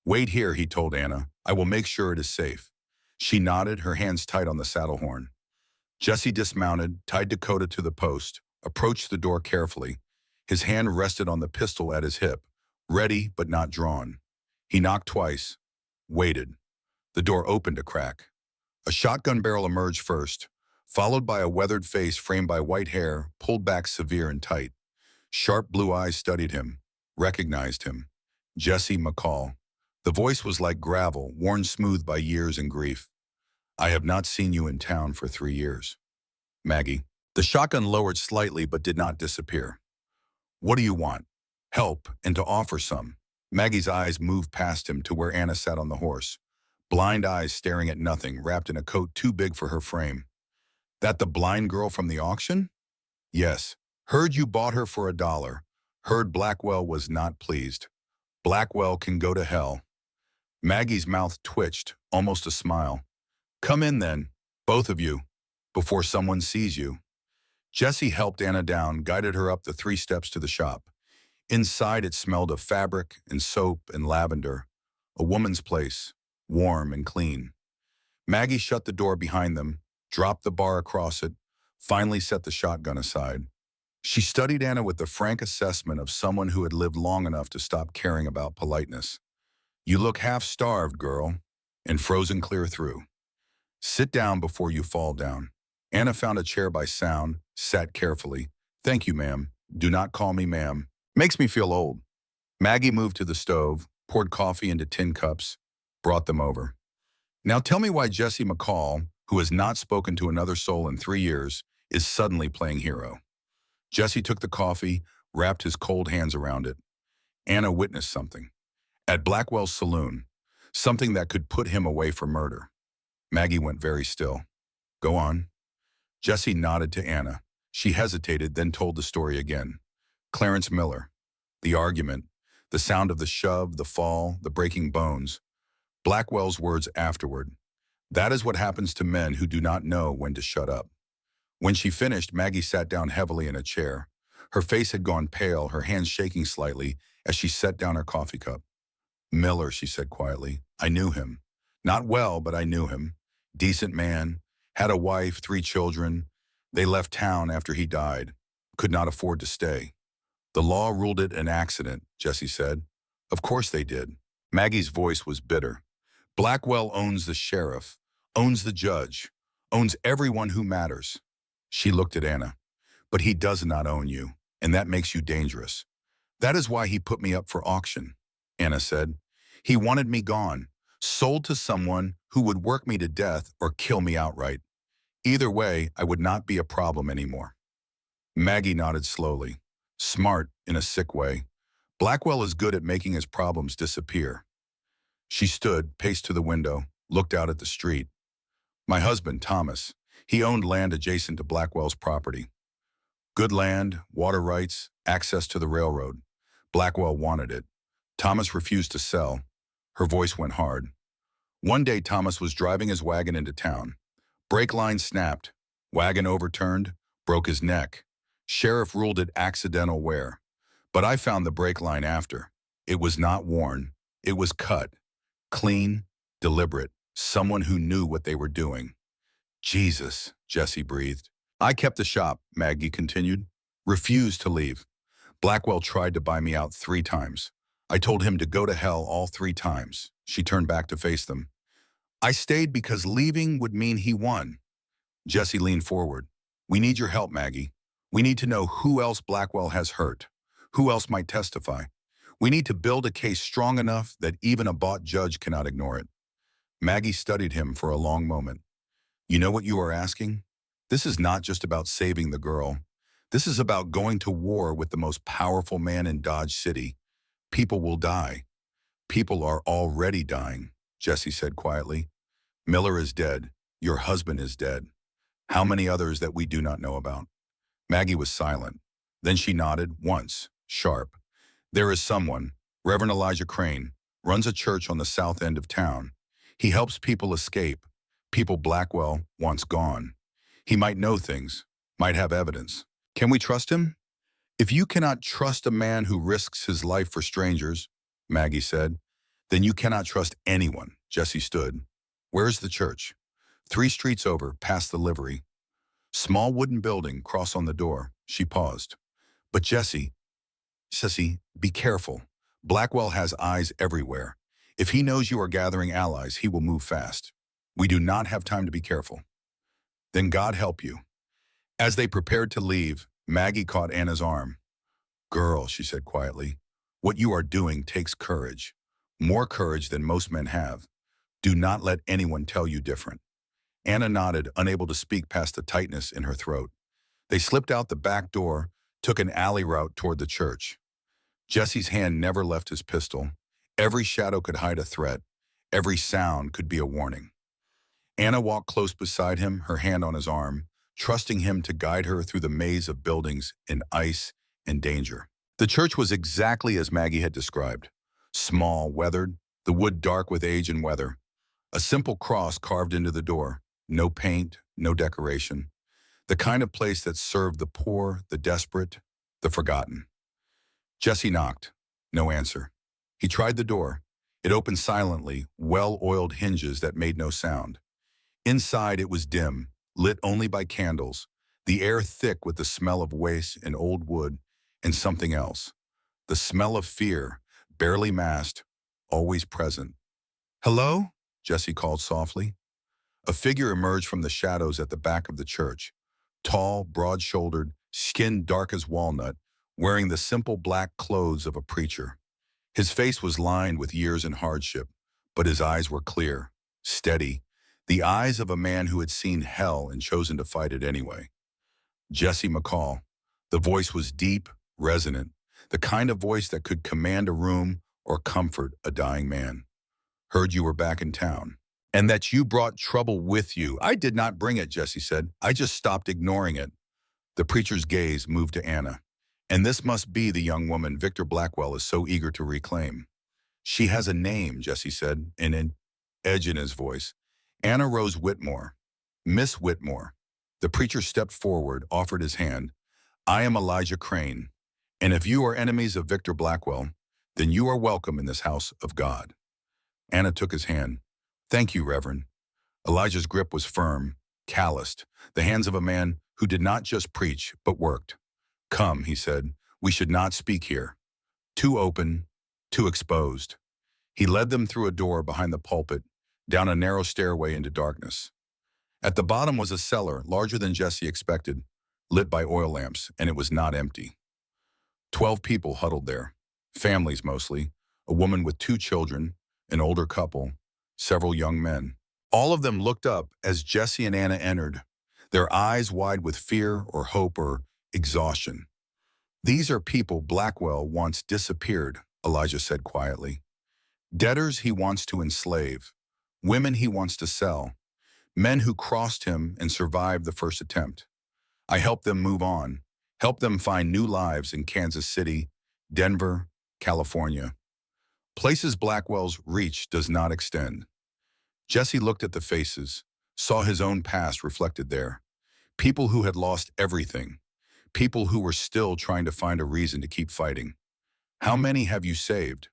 "Wait here," he told Anna. "I will make sure it is safe." She nodded, her hands tight on the saddle horn. Jesse dismounted, tied Dakota to the post, approached the door carefully. His hand rested on the pistol at his hip, ready but not drawn. He knocked twice, waited. The door opened a crack. A shotgun barrel emerged first, followed by a weathered face framed by white hair, pulled back severe and tight. Sharp blue eyes studied him, recognized him. Jesse McCall. The voice was like gravel, worn smooth by years and grief. I have not seen you in town for 3 years. Maggie. The shotgun lowered slightly but did not disappear. What do you want? Help, and to offer some. Maggie's eyes moved past him to where Anna sat on the horse, blind eyes staring at nothing, wrapped in a coat too big for her frame. That the blind girl from the auction? Yes. Heard you bought her for $1. Heard Blackwell was not pleased. Blackwell can go to hell. Maggie's mouth twitched, almost a smile. Come in then, both of you, before someone sees you. Jesse helped Anna down, guided her up the 3 steps to the shop. Inside it smelled of fabric and soap and lavender. A woman's place, warm and clean. Maggie shut the door behind them, dropped the bar across it, finally set the shotgun aside. She studied Anna with the frank assessment of someone who had lived long enough to stop caring about politeness. You look half-starved, girl, and frozen clear through. Sit down before you fall down. Anna found a chair by sound, sat carefully. Thank you, ma'am. Do not call me ma'am. Makes me feel old. Maggie moved to the stove, poured coffee into tin cups, brought them over. Now tell me why Jesse McCall, who has not spoken to another soul in 3 years, is suddenly playing hero. Jesse took the coffee, wrapped his cold hands around it. Anna witnessed something. At Blackwell's saloon, something that could put him away for murder. Maggie went very still. Go on. Jesse nodded to Anna. She hesitated, then told the story again. Clarence Miller. The argument. The sound of the shove, the fall, the breaking bones. Blackwell's words afterward. That is what happens to men who do not know when to shut up. When she finished, Maggie sat down heavily in a chair. Her face had gone pale, her hands shaking slightly as she set down her coffee cup. Miller, she said quietly. I knew him. Not well, but I knew him. Decent man. Had a wife, 3 children. They left town after he died. Could not afford to stay. The law ruled it an accident, Jesse said. Of course they did. Maggie's voice was bitter. Blackwell owns the sheriff, owns the judge, owns everyone who matters. She looked at Anna. But he does not own you, and that makes you dangerous. That is why he put me up for auction, Anna said. He wanted me gone, sold to someone who would work me to death or kill me outright. Either way, I would not be a problem anymore. Maggie nodded slowly. Smart in a sick way. Blackwell is good at making his problems disappear. She stood, paced to the window, looked out at the street. My husband, Thomas, he owned land adjacent to Blackwell's property. Good land, water rights, access to the railroad. Blackwell wanted it. Thomas refused to sell. Her voice went hard. One day Thomas was driving his wagon into town. Brake line snapped. Wagon overturned, broke his neck. Sheriff ruled it accidental wear. But I found the brake line after. It was not worn. It was cut. Clean, deliberate. Someone who knew what they were doing. Jesus, Jesse breathed. I kept the shop, Maggie continued. Refused to leave. Blackwell tried to buy me out 3 times. I told him to go to hell all 3 times. She turned back to face them. I stayed because leaving would mean he won. Jesse leaned forward. We need your help, Maggie. We need to know who else Blackwell has hurt. Who else might testify. We need to build a case strong enough that even a bought judge cannot ignore it. Maggie studied him for a long moment. You know what you are asking? This is not just about saving the girl. This is about going to war with the most powerful man in Dodge City. People will die. People are already dying, Jesse said quietly. Miller is dead. Your husband is dead. How many others that we do not know about? Maggie was silent. Then she nodded once, sharp. There is someone, Reverend Elijah Crane, runs a church on the south end of town. He helps people escape, people Blackwell wants gone. He might know things, might have evidence. Can we trust him? If you cannot trust a man who risks his life for strangers, Maggie said, then you cannot trust anyone. Jesse stood. Where's the church? 3 streets over, past the livery. Small wooden building, cross on the door. She paused. But Jesse, be careful. Blackwell has eyes everywhere. If he knows you are gathering allies, he will move fast. We do not have time to be careful. Then God help you. As they prepared to leave, Maggie caught Anna's arm. Girl, she said quietly, what you are doing takes courage. More courage than most men have. Do not let anyone tell you different. Anna nodded, unable to speak past the tightness in her throat. They slipped out the back door, took an alley route toward the church. Jesse's hand never left his pistol. Every shadow could hide a threat. Every sound could be a warning. Anna walked close beside him, her hand on his arm, trusting him to guide her through the maze of buildings in ice and danger. The church was exactly as Maggie had described. Small, weathered, the wood dark with age and weather. A simple cross carved into the door. No paint, no decoration. The kind of place that served the poor, the desperate, the forgotten. Jesse knocked. No answer. He tried the door. It opened silently, well-oiled hinges that made no sound. Inside it was dim, lit only by candles, the air thick with the smell of waste and old wood and something else. The smell of fear, barely masked, always present. "Hello?" Jesse called softly. A figure emerged from the shadows at the back of the church. Tall, broad-shouldered, skin dark as walnut, wearing the simple black clothes of a preacher. His face was lined with years and hardship, but his eyes were clear, steady, the eyes of a man who had seen hell and chosen to fight it anyway. Jesse McCall. The voice was deep, resonant, the kind of voice that could command a room or comfort a dying man. "Heard you were back in town. And that you brought trouble with you." "I did not bring it," Jesse said. "I just stopped ignoring it." The preacher's gaze moved to Anna. "And this must be the young woman Victor Blackwell is so eager to reclaim." "She has a name," Jesse said, an edge in his voice. "Anna Rose Whitmore. Miss Whitmore." The preacher stepped forward, offered his hand. "I am Elijah Crane, and if you are enemies of Victor Blackwell, then you are welcome in this house of God." Anna took his hand. "Thank you, Reverend." Elijah's grip was firm, calloused, the hands of a man who did not just preach, but worked. "Come," he said, "we should not speak here. Too open, too exposed." He led them through a door behind the pulpit, down a narrow stairway into darkness. At the bottom was a cellar, larger than Jesse expected, lit by oil lamps, and it was not empty. 12 people huddled there, families mostly, a woman with 2 children, an older couple, several young men. All of them looked up as Jesse and Anna entered, their eyes wide with fear or hope or exhaustion. "These are people Blackwell once disappeared," Elijah said quietly. "Debtors he wants to enslave, women he wants to sell, men who crossed him and survived the first attempt. I helped them move on, helped them find new lives in Kansas City, Denver, California. Places Blackwell's reach does not extend." Jesse looked at the faces, saw his own past reflected there. People who had lost everything, people who were still trying to find a reason to keep fighting. "How many have you saved?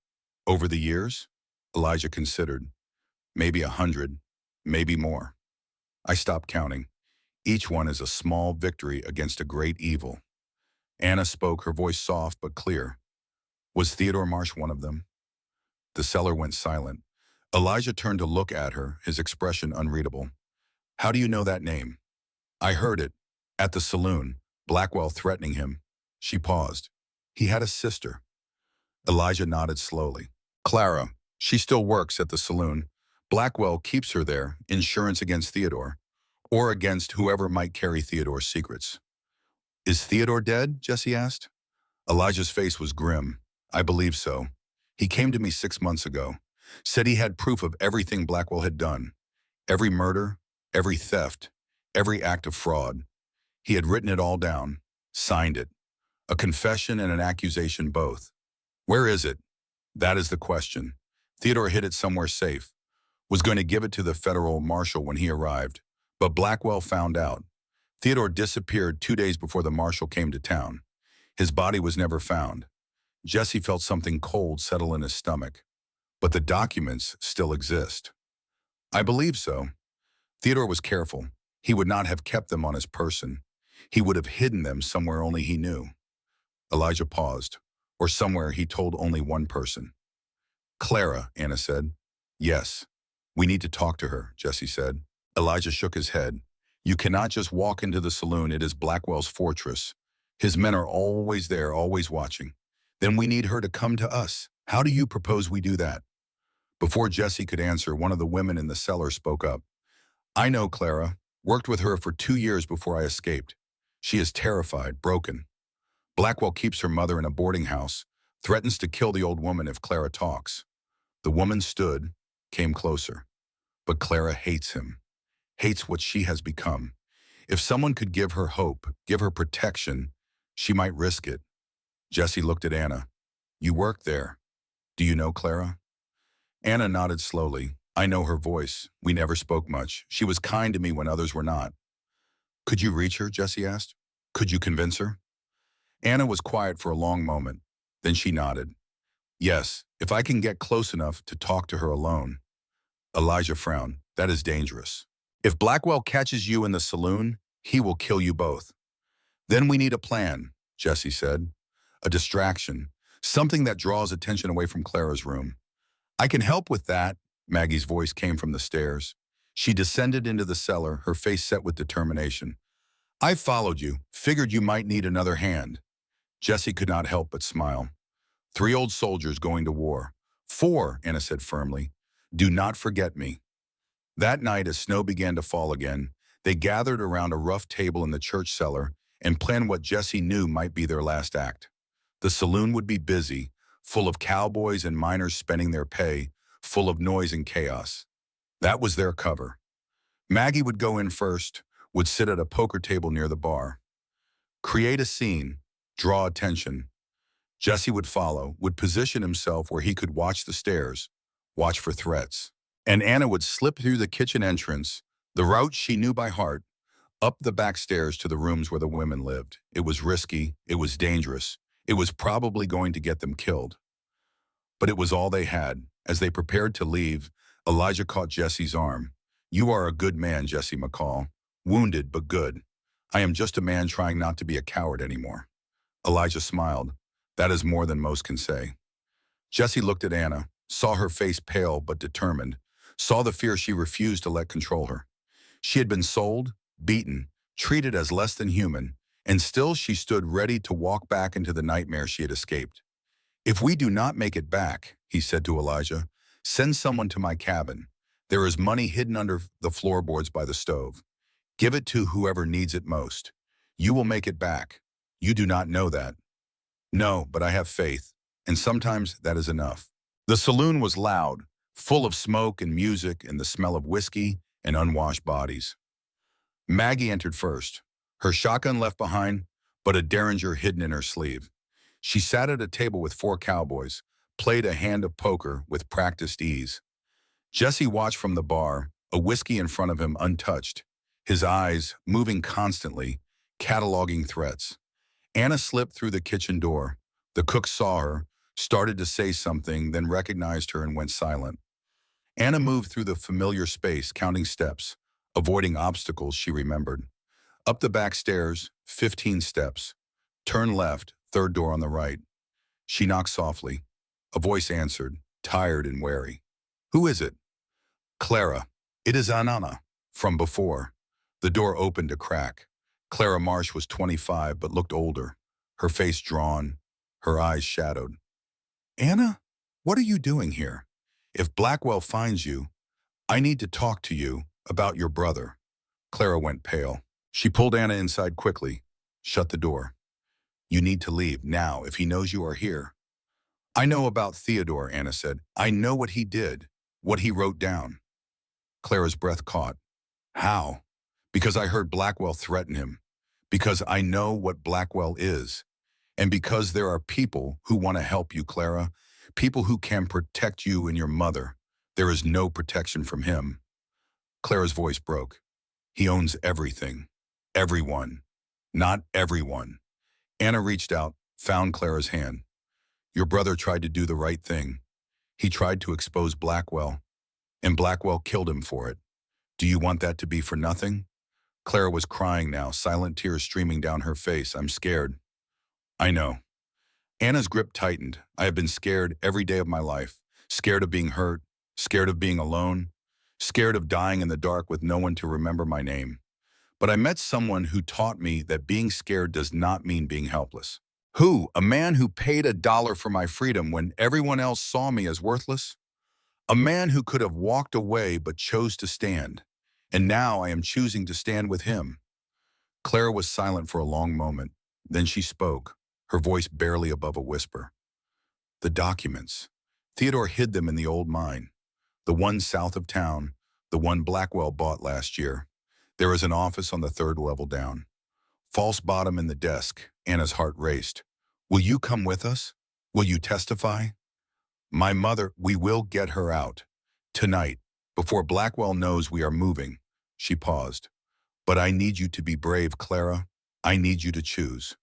Over the years?" Elijah considered. "Maybe 100, maybe more. I stopped counting. Each one is a small victory against a great evil." Anna spoke, her voice soft but clear. "Was Theodore Marsh one of them?" The cellar went silent. Elijah turned to look at her, his expression unreadable. "How do you know that name?" "I heard it. At the saloon, Blackwell threatening him." She paused. "He had a sister." Elijah nodded slowly. "Clara. She still works at the saloon. Blackwell keeps her there, insurance against Theodore, or against whoever might carry Theodore's secrets." "Is Theodore dead?" Jesse asked. Elijah's face was grim. "I believe so. He came to me 6 months ago. Said he had proof of everything Blackwell had done. Every murder, every theft, every act of fraud. He had written it all down, signed it. A confession and an accusation both. Where is it? That is the question. Theodore hid it somewhere safe. Was going to give it to the federal marshal when he arrived. But Blackwell found out. Theodore disappeared 2 days before the marshal came to town. His body was never found. Jesse felt something cold settle in his stomach. But the documents still exist. "I believe so. Theodore was careful. He would not have kept them on his person. He would have hidden them somewhere only he knew." Elijah paused. "Or somewhere he told only one person." "Clara," Anna said. "Yes. We need to talk to her," Jesse said. Elijah shook his head. "You cannot just walk into the saloon. It is Blackwell's fortress. His men are always there, always watching. Then we need her to come to us. How do you propose we do that?" Before Jesse could answer, one of the women in the cellar spoke up. I know Clara. Worked with her for 2 years before I escaped. She is terrified, broken. Blackwell keeps her mother in a boarding house, threatens to kill the old woman if Clara talks. The woman stood, came closer. But Clara hates him, hates what she has become. If someone could give her hope, give her protection, she might risk it. Jesse looked at Anna. You work there. Do you know Clara? Anna nodded slowly. I know her voice. We never spoke much. She was kind to me when others were not. Could you reach her? Jesse asked. Could you convince her? Anna was quiet for a long moment. Then she nodded. Yes, if I can get close enough to talk to her alone. Elijah frowned. That is dangerous. If Blackwell catches you in the saloon, he will kill you both. Then we need a plan, Jesse said. A distraction. Something that draws attention away from Clara's room. I can help with that, Maggie's voice came from the stairs. She descended into the cellar, her face set with determination. I followed you, figured you might need another hand. Jesse could not help but smile. 3 old soldiers going to war. 4, Anna said firmly. Do not forget me. That night, as snow began to fall again, they gathered around a rough table in the church cellar and planned what Jesse knew might be their last act. The saloon would be busy, full of cowboys and miners spending their pay, full of noise and chaos. That was their cover. Maggie would go in first, would sit at a poker table near the bar. Create a scene, draw attention. Jesse would follow, would position himself where he could watch the stairs, watch for threats. And Anna would slip through the kitchen entrance, the route she knew by heart, up the back stairs to the rooms where the women lived. It was risky, it was dangerous, it was probably going to get them killed. But it was all they had. As they prepared to leave, Elijah caught Jesse's arm. You are a good man, Jesse McCall. Wounded, but good. I am just a man trying not to be a coward anymore. Elijah smiled. That is more than most can say. Jesse looked at Anna, saw her face pale but determined, saw the fear she refused to let control her. She had been sold, beaten, treated as less than human, and still she stood ready to walk back into the nightmare she had escaped. If we do not make it back, he said to Elijah, send someone to my cabin. There is money hidden under the floorboards by the stove. Give it to whoever needs it most. You will make it back. You do not know that. No, but I have faith, and sometimes that is enough. The saloon was loud, full of smoke and music and the smell of whiskey and unwashed bodies. Maggie entered first, her shotgun left behind, but a derringer hidden in her sleeve. She sat at a table with 4 cowboys, played a hand of poker with practiced ease. Jesse watched from the bar, a whiskey in front of him untouched, his eyes moving constantly, cataloging threats. Anna slipped through the kitchen door. The cook saw her, started to say something, then recognized her and went silent. Anna moved through the familiar space, counting steps, avoiding obstacles she remembered. Up the back stairs, 15 steps. Turn left, 3rd door on the right. She knocked softly. A voice answered, tired and wary. Who is it? Clara. It is Anna, from before. The door opened a crack. Clara Marsh was 25 but looked older, her face drawn, her eyes shadowed. Anna, what are you doing here? If Blackwell finds you, I need to talk to you about your brother. Clara went pale. She pulled Anna inside quickly, shut the door. You need to leave now if he knows you are here. I know about Theodore, Anna said. I know what he did, what he wrote down. Clara's breath caught. How? Because I heard Blackwell threaten him. Because I know what Blackwell is. And because there are people who want to help you, Clara. People who can protect you and your mother. There is no protection from him. Clara's voice broke. He owns everything. Everyone. Not everyone. Anna reached out, found Clara's hand. Your brother tried to do the right thing. He tried to expose Blackwell, and Blackwell killed him for it. Do you want that to be for nothing? Clara was crying now, silent tears streaming down her face. I'm scared. I know. Anna's grip tightened. I have been scared every day of my life. Scared of being hurt, scared of being alone, scared of dying in the dark with no one to remember my name. But I met someone who taught me that being scared does not mean being helpless. Who? A man who paid $1 for my freedom when everyone else saw me as worthless? A man who could have walked away but chose to stand. And now I am choosing to stand with him. Clara was silent for a long moment. Then she spoke, her voice barely above a whisper. The documents. Theodore hid them in the old mine. The one south of town, the one Blackwell bought last year. There is an office on the third level down. False bottom in the desk. Anna's heart raced. Will you come with us? Will you testify? My mother, we will get her out. Tonight, before Blackwell knows we are moving. She paused. But I need you to be brave, Clara. I need you to choose.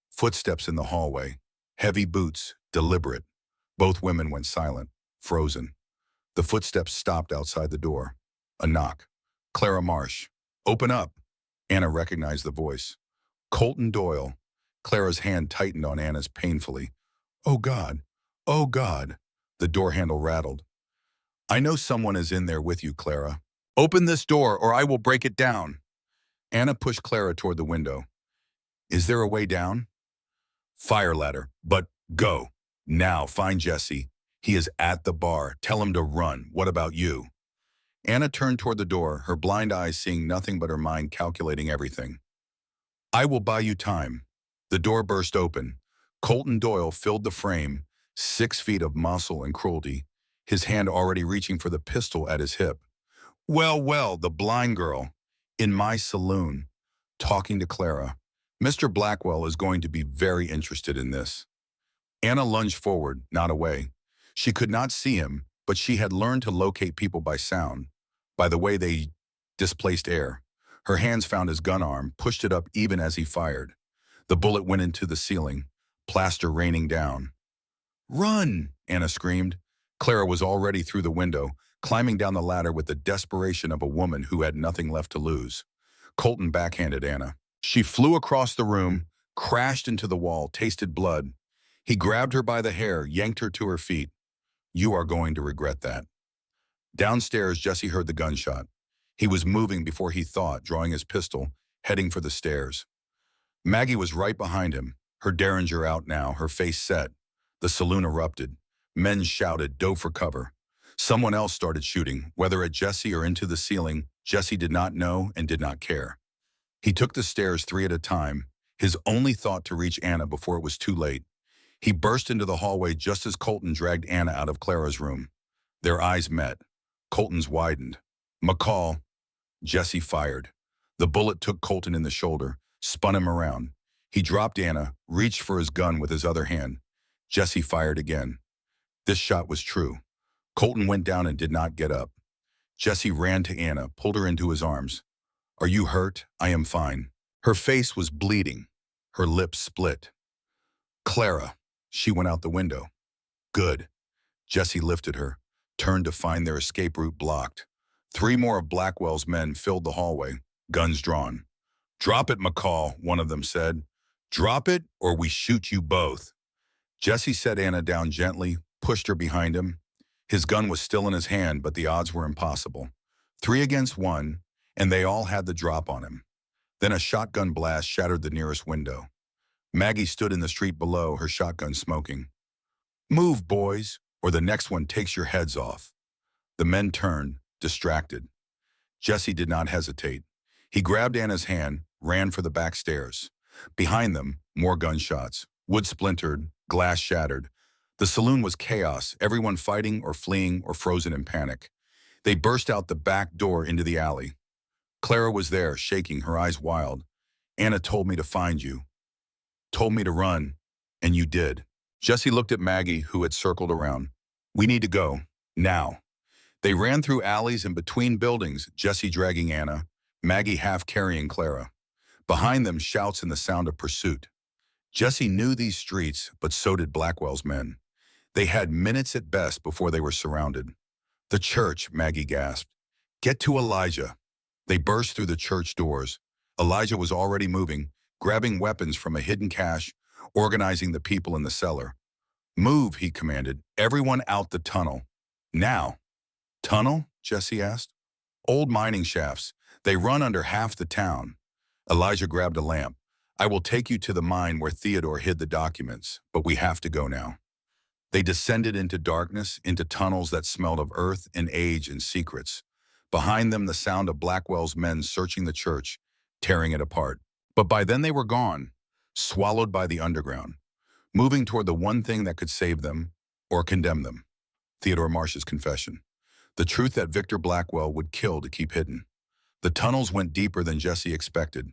Footsteps in the hallway. Heavy boots, deliberate. Both women went silent, frozen. The footsteps stopped outside the door. A knock. Clara Marsh. Open up. Anna recognized the voice. Colton Doyle. Clara's hand tightened on Anna's painfully. Oh God. Oh God. The door handle rattled. I know someone is in there with you, Clara. Open this door or I will break it down. Anna pushed Clara toward the window. Is there a way down? Fire ladder, but go. Now, find Jesse. He is at the bar. Tell him to run. What about you? Anna turned toward the door, her blind eyes seeing nothing but her mind calculating everything. I will buy you time. The door burst open. Colton Doyle filled the frame, 6 feet of muscle and cruelty, his hand already reaching for the pistol at his hip. Well, well, the blind girl. In my saloon, talking to Clara. Mr. Blackwell is going to be very interested in this. Anna lunged forward, not away. She could not see him, but she had learned to locate people by sound, by the way they displaced air. Her hands found his gun arm, pushed it up even as he fired. The bullet went into the ceiling, plaster raining down. Run! Anna screamed. Clara was already through the window, climbing down the ladder with the desperation of a woman who had nothing left to lose. Colton backhanded Anna. She flew across the room, crashed into the wall, tasted blood. He grabbed her by the hair, yanked her to her feet. You are going to regret that. Downstairs, Jesse heard the gunshot. He was moving before he thought, drawing his pistol, heading for the stairs. Maggie was right behind him, her derringer out now, her face set. The saloon erupted. Men shouted, dove for cover. Someone else started shooting, whether at Jesse or into the ceiling. Jesse did not know and did not care. He took the stairs 3 at a time, his only thought to reach Anna before it was too late. He burst into the hallway just as Colton dragged Anna out of Clara's room. Their eyes met. Colton's widened. McCall. Jesse fired. The bullet took Colton in the shoulder, spun him around. He dropped Anna, reached for his gun with his other hand. Jesse fired again. This shot was true. Colton went down and did not get up. Jesse ran to Anna, pulled her into his arms. Are you hurt? I am fine. Her face was bleeding. Her lips split. Clara. She went out the window. Good. Jesse lifted her, turned to find their escape route blocked. 3 more of Blackwell's men filled the hallway, guns drawn. Drop it, McCall, one of them said. Drop it or we shoot you both. Jesse set Anna down gently, pushed her behind him. His gun was still in his hand, but the odds were impossible. 3 against 1, and they all had the drop on him. Then a shotgun blast shattered the nearest window. Maggie stood in the street below, her shotgun smoking. Move, boys, or the next one takes your heads off. The men turned, distracted. Jesse did not hesitate. He grabbed Anna's hand, ran for the back stairs. Behind them, more gunshots. Wood splintered, glass shattered. The saloon was chaos, everyone fighting or fleeing or frozen in panic. They burst out the back door into the alley. Clara was there, shaking, her eyes wild. Anna told me to find you. Told me to run, and you did. Jesse looked at Maggie, who had circled around. We need to go, now. They ran through alleys and between buildings, Jesse dragging Anna, Maggie half carrying Clara. Behind them, shouts and the sound of pursuit. Jesse knew these streets, but so did Blackwell's men. They had minutes at best before they were surrounded. The church, Maggie gasped. Get to Elijah. They burst through the church doors. Elijah was already moving, grabbing weapons from a hidden cache, organizing the people in the cellar. Move, he commanded. Everyone out the tunnel. Now. Tunnel? Jesse asked. Old mining shafts. They run under half the town. Elijah grabbed a lamp. I will take you to the mine where Theodore hid the documents, but we have to go now. They descended into darkness, into tunnels that smelled of earth and age and secrets. Behind them, the sound of Blackwell's men searching the church, tearing it apart. But by then they were gone, swallowed by the underground, moving toward the one thing that could save them or condemn them. Theodore Marsh's confession. The truth that Victor Blackwell would kill to keep hidden. The tunnels went deeper than Jesse expected.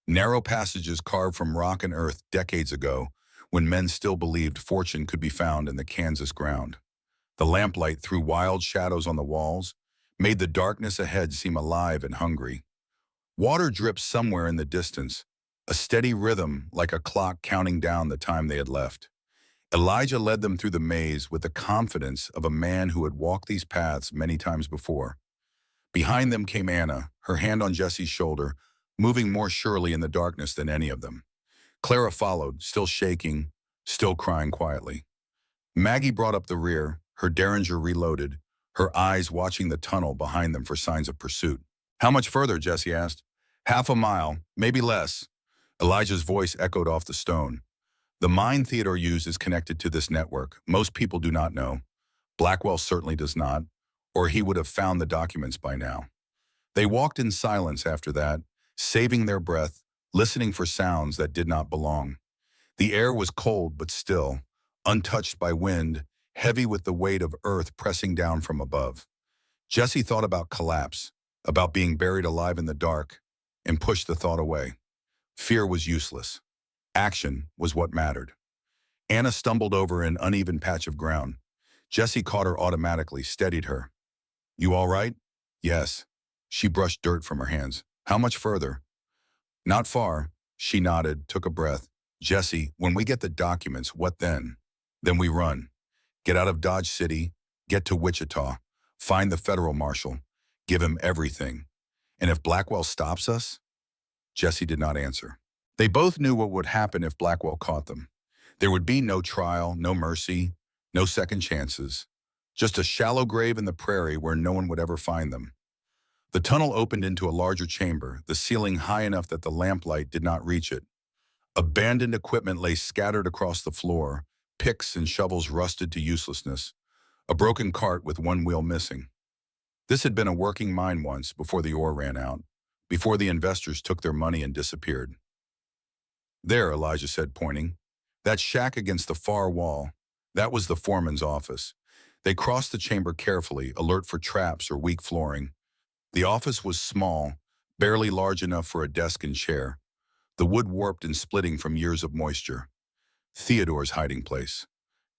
Narrow passages carved from rock and earth decades ago, when men still believed fortune could be found in the Kansas ground. The lamplight threw wild shadows on the walls, made the darkness ahead seem alive and hungry. Water dripped somewhere in the distance, a steady rhythm like a clock counting down the time they had left. Elijah led them through the maze with the confidence of a man who had walked these paths many times before. Behind them came Anna, her hand on Jesse's shoulder, moving more surely in the darkness than any of them. Clara followed, still shaking, still crying quietly. Maggie brought up the rear, her derringer reloaded, her eyes watching the tunnel behind them for signs of pursuit. "How much further?" Jesse asked. "Half a mile, maybe less." Elijah's voice echoed off the stone. "The mine Theodore used is connected to this network. Most people do not know. Blackwell certainly does not, or he would have found the documents by now." They walked in silence after that, saving their breath, listening for sounds that did not belong. The air was cold but still, untouched by wind, heavy with the weight of earth pressing down from above. Jesse thought about collapse, about being buried alive in the dark, and pushed the thought away. Fear was useless. Action was what mattered. Anna stumbled over an uneven patch of ground. Jesse caught her automatically, steadied her. "You all right?" "Yes." She brushed dirt from her hands. "How much further?" "Not far." She nodded, took a breath. "Jesse, when we get the documents, what then?" "Then we run. Get out of Dodge City, get to Wichita, find the federal marshal, give him everything. And if Blackwell stops us?" Jesse did not answer. They both knew what would happen if Blackwell caught them. There would be no trial, no mercy, no second chances. Just a shallow grave in the prairie where no one would ever find them. The tunnel opened into a larger chamber, the ceiling high enough that the lamplight did not reach it. Abandoned equipment lay scattered across the floor, picks and shovels rusted to uselessness, a broken cart with one wheel missing. This had been a working mine once, before the ore ran out, before the investors took their money and disappeared. "There," Elijah said, pointing. "That shack against the far wall, that was the foreman's office." They crossed the chamber carefully, alert for traps or weak flooring. The office was small, barely large enough for a desk and chair, the wood warped and splitting from years of moisture. Theodore's hiding place.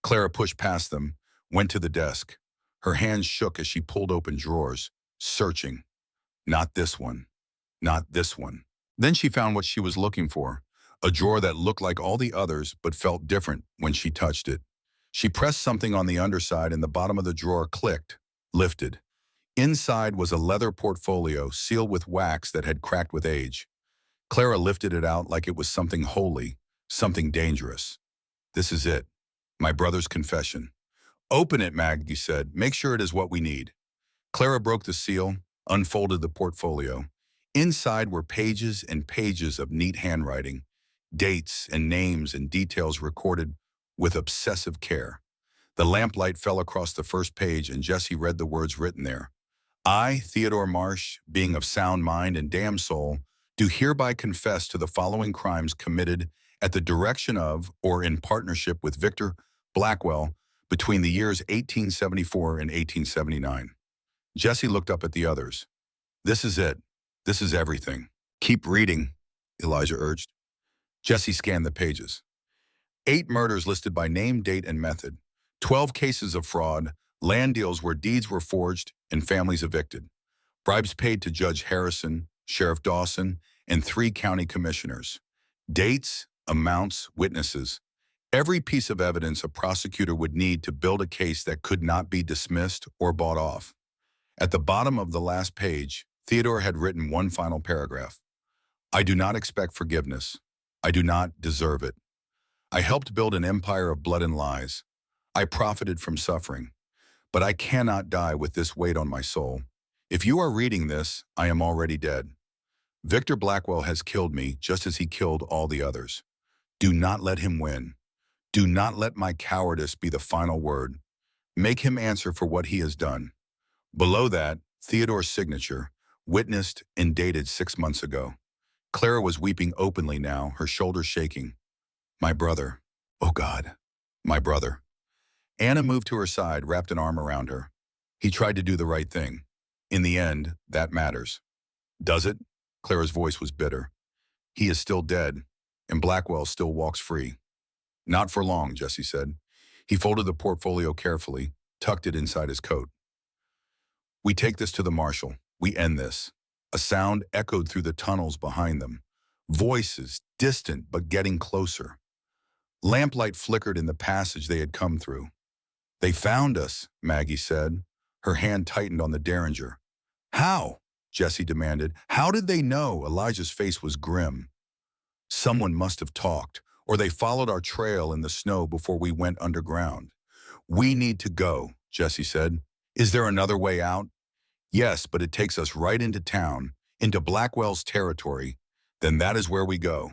Clara pushed past them, went to the desk. Her hands shook as she pulled open drawers, searching. Not this one. Not this one. Then she found what she was looking for, a drawer that looked like all the others but felt different when she touched it. She pressed something on the underside and the bottom of the drawer clicked, lifted. Inside was a leather portfolio sealed with wax that had cracked with age. Clara lifted it out like it was something holy, something dangerous. "This is it. My brother's confession." "Open it," Maggie said. "Make sure it is what we need." Clara broke the seal, unfolded the portfolio. Inside were pages and pages of neat handwriting, dates and names and details recorded with obsessive care. The lamplight fell across the first page and Jesse read the words written there. "I, Theodore Marsh, being of sound mind and damn soul, do hereby confess to the following crimes committed at the direction of or in partnership with Victor Blackwell between the years 1874 and 1879. Jesse looked up at the others. "This is it. This is everything." "Keep reading," Elijah urged. Jesse scanned the pages. 8 murders listed by name, date, and method. 12 cases of fraud, land deals where deeds were forged and families evicted. Bribes paid to Judge Harrison, Sheriff Dawson, and 3 county commissioners. Dates, amounts, witnesses. Every piece of evidence a prosecutor would need to build a case that could not be dismissed or bought off. At the bottom of the last page, Theodore had written one final paragraph. "I do not expect forgiveness. I do not deserve it. I helped build an empire of blood and lies. I profited from suffering. But I cannot die with this weight on my soul. If you are reading this, I am already dead. Victor Blackwell has killed me just as he killed all the others. Do not let him win. Do not let my cowardice be the final word. Make him answer for what he has done. Below that, Theodore's signature, witnessed and dated 6 months ago. Clara was weeping openly now, her shoulders shaking. My brother. Oh God. My brother. Anna moved to her side, wrapped an arm around her. He tried to do the right thing. In the end, that matters. Does it? Clara's voice was bitter. He is still dead, and Blackwell still walks free. Not for long, Jesse said. He folded the portfolio carefully, tucked it inside his coat. We take this to the marshal. We end this. A sound echoed through the tunnels behind them. Voices, distant but getting closer. Lamplight flickered in the passage they had come through. They found us, Maggie said. Her hand tightened on the derringer. How? Jesse demanded. How did they know? Elijah's face was grim. Someone must have talked, or they followed our trail in the snow before we went underground. We need to go, Jesse said. Is there another way out? Yes, but it takes us right into town, into Blackwell's territory. Then that is where we go.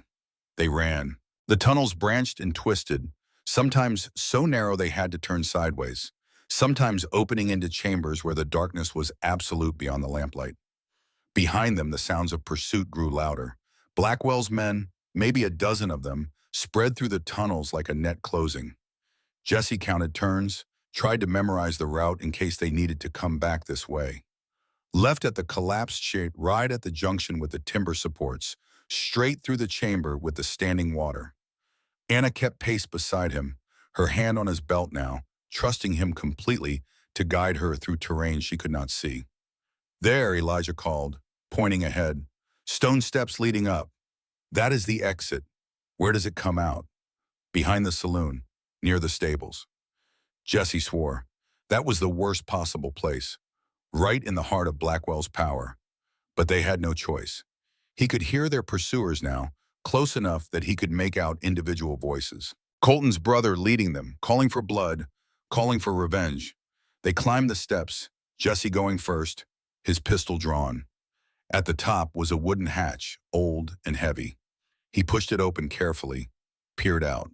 They ran. The tunnels branched and twisted, sometimes so narrow they had to turn sideways, sometimes opening into chambers where the darkness was absolute beyond the lamplight. Behind them, the sounds of pursuit grew louder. Blackwell's men, maybe a dozen of them, spread through the tunnels like a net closing. Jesse counted turns, tried to memorize the route in case they needed to come back this way. Left at the collapsed shape right at the junction with the timber supports, straight through the chamber with the standing water. Anna kept pace beside him, her hand on his belt now, trusting him completely to guide her through terrain she could not see. There, Elijah called, pointing ahead. Stone steps leading up. That is the exit. Where does it come out? Behind the saloon, near the stables. Jesse swore. That was the worst possible place, right in the heart of Blackwell's power. But they had no choice. He could hear their pursuers now, close enough that he could make out individual voices. Colton's brother leading them, calling for blood, calling for revenge. They climbed the steps, Jesse going first, his pistol drawn. At the top was a wooden hatch, old and heavy. He pushed it open carefully, peered out.